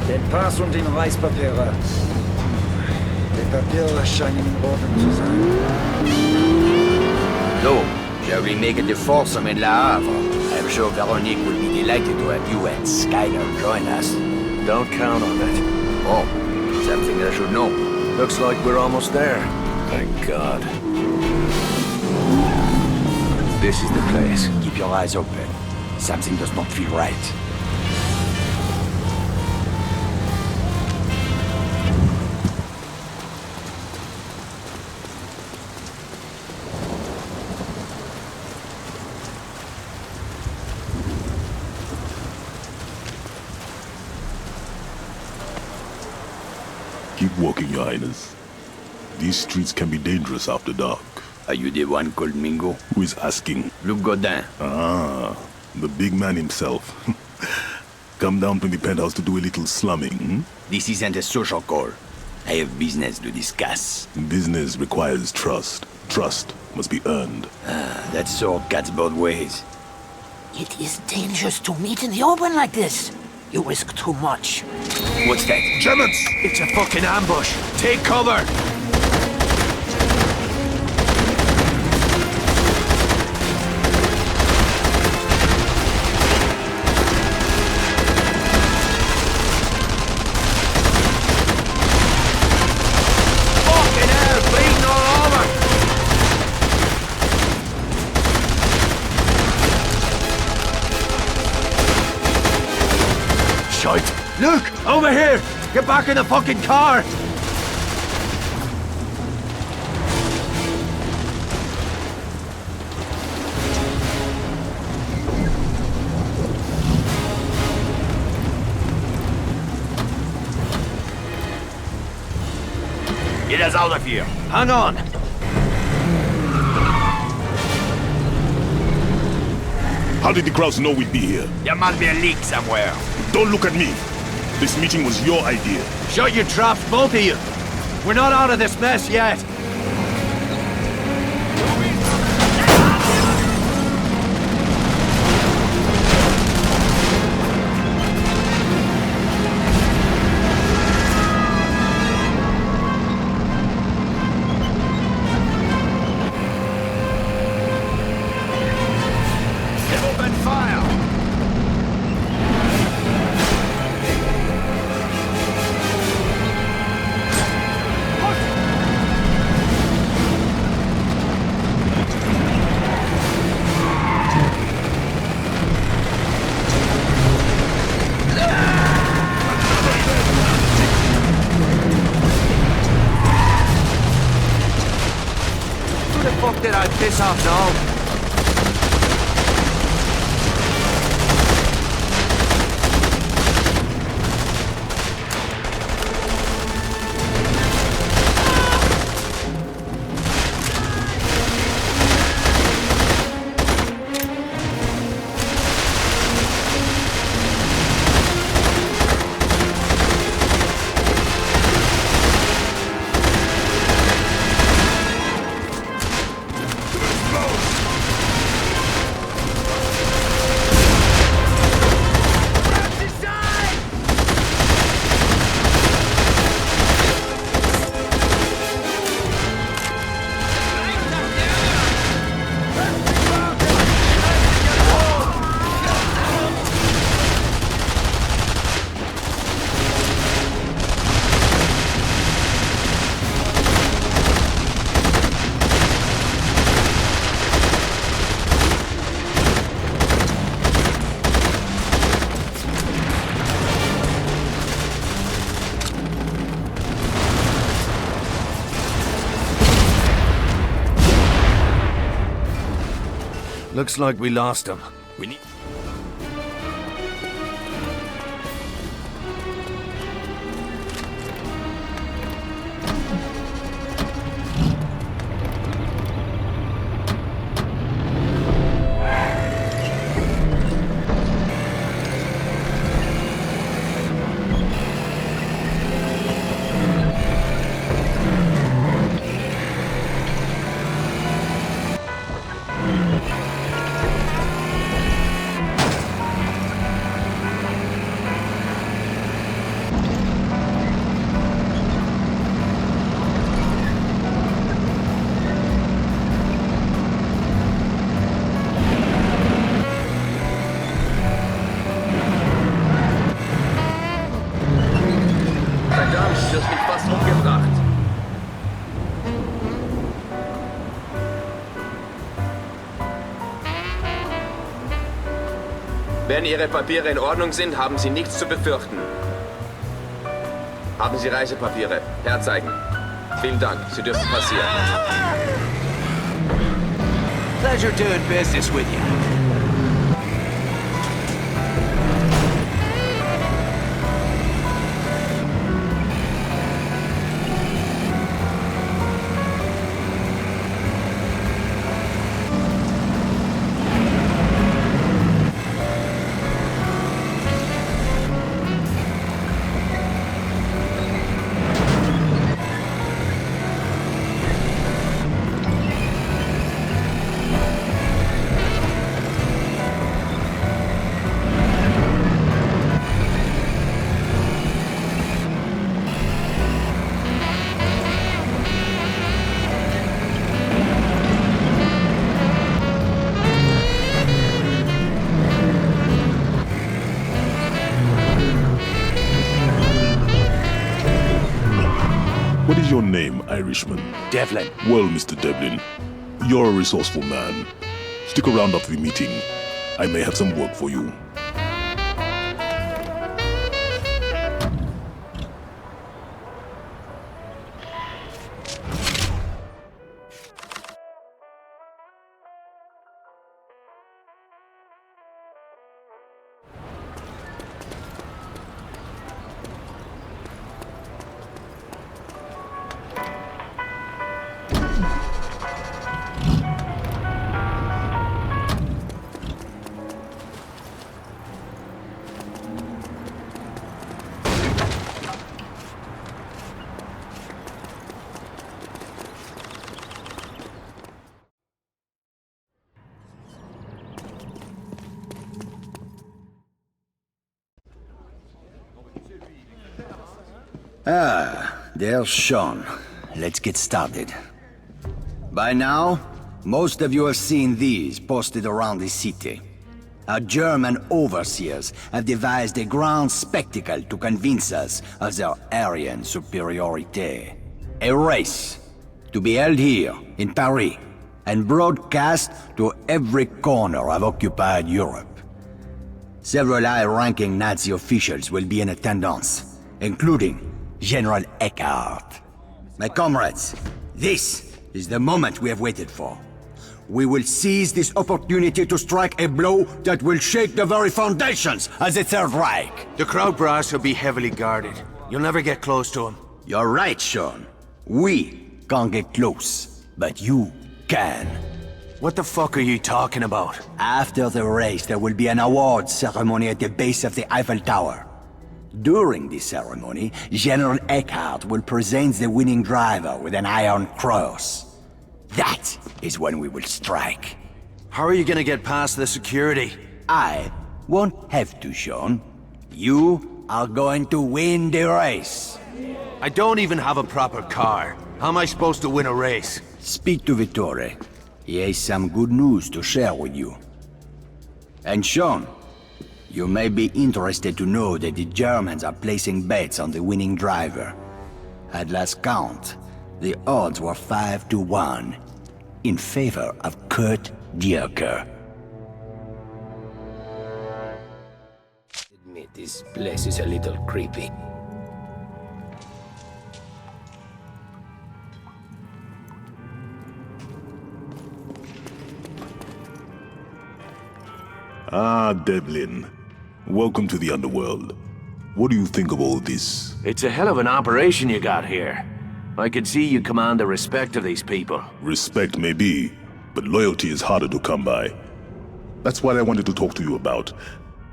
Den Pass und den Reispapiere. Die Papiere scheinen in Ordnung zu sein. So, shall we make it the foursome in Le Havre? I'm sure Veronique will be delighted to have you and Skylar join us. Don't count on it. Oh, something I should know. Looks like we're almost there. Thank God. This is the place. Keep your eyes open. Something does not feel right. Keep walking, Your Highness. These streets can be dangerous after dark. Are you the one called Mingo? Who is asking? Luc Godin. Ah, the big man himself. Come down from the penthouse to do a little slumming, hmm? This isn't a social call. I have business to discuss. Business requires trust. Trust must be earned. That sword cuts both ways. It is dangerous to meet in the open like this. You risk too much. What's that? Germans! It's a fucking ambush! Take cover! Luke, over here! Get back in the fucking car! Get us out of here. Hang on. How did the crowds know we'd be here? There must be a leak somewhere. Don't look at me. This meeting was your idea. Shut your traps, both of you. We're not out of this mess yet. Did I piss off now? Looks like we lost him. We need... Wenn Ihre Papiere in Ordnung sind, haben Sie nichts zu befürchten. Haben Sie Reisepapiere? Herzeigen. Vielen Dank, Sie dürfen passieren. Pleasure doing business with you. What is your name, Irishman? Devlin. Well, Mr. Devlin, you're a resourceful man. Stick around after the meeting. I may have some work for you. There's Sean. Let's get started. By now, most of you have seen these posted around the city. Our German overseers have devised a grand spectacle to convince us of their Aryan superiority. A race to be held here in Paris and broadcast to every corner of occupied Europe. Several high-ranking Nazi officials will be in attendance, including General Eckhart. My comrades, this is the moment we have waited for. We will seize this opportunity to strike a blow that will shake the very foundations of the Third Reich. The crowd brass will be heavily guarded. You'll never get close to him. You're right, Sean. We can't get close, but you can. What the fuck are you talking about? After the race, there will be an awards ceremony at the base of the Eiffel Tower. During this ceremony, General Eckhart will present the winning driver with an Iron Cross. That is when we will strike. How are you gonna get past the security? I won't have to, Sean. You are going to win the race. I don't even have a proper car. How am I supposed to win a race? Speak to Vittore. He has some good news to share with you. And Sean, you may be interested to know that the Germans are placing bets on the winning driver. At last count, the odds were 5-1 in favor of Kurt Dierker. Admit this place is a little creepy. Ah, Devlin. Welcome to the underworld. What do you think of all this? It's a hell of an operation you got here. I can see you command the respect of these people. Respect may be, but loyalty is harder to come by. That's what I wanted to talk to you about.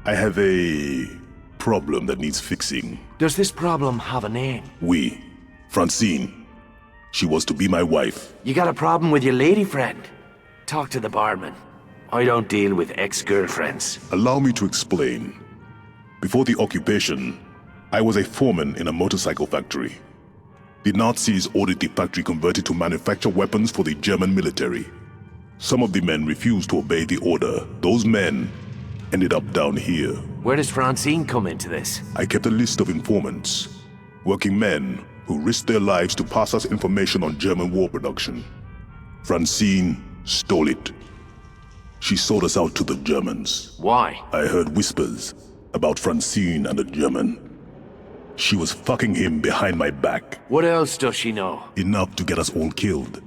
I have a problem that needs fixing. Does this problem have a name? Francine. She was to be my wife. You got a problem with your lady friend? Talk to the barman. I don't deal with ex-girlfriends. Allow me to explain. Before the occupation, I was a foreman in a motorcycle factory. The Nazis ordered the factory converted to manufacture weapons for the German military. Some of the men refused to obey the order. Those men ended up down here. Where does Francine come into this? I kept a list of informants, working men who risked their lives to pass us information on German war production. Francine stole it. She sold us out to the Germans. Why? I heard whispers about Francine and a German. She was fucking him behind my back. What else does she know? Enough to get us all killed.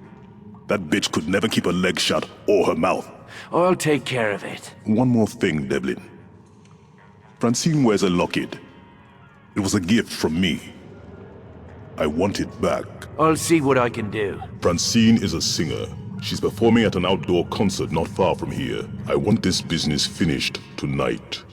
That bitch could never keep her leg shut or her mouth. I'll take care of it. One more thing, Devlin. Francine wears a locket. It was a gift from me. I want it back. I'll see what I can do. Francine is a singer. She's performing at an outdoor concert not far from here. I want this business finished tonight.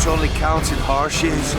Only counts in horseshoes.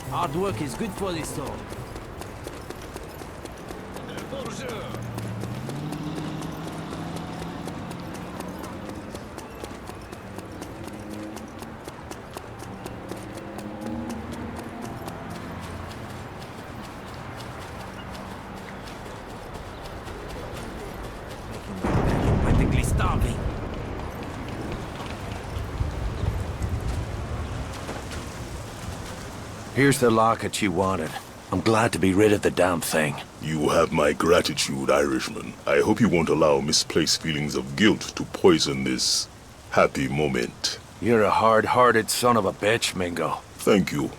Hard work is good for the soul. Practically starving. Here's the locket you wanted. I'm glad to be rid of the damn thing. You have my gratitude, Irishman. I hope you won't allow misplaced feelings of guilt to poison this happy moment. You're a hard-hearted son of a bitch, Mingo. Thank you.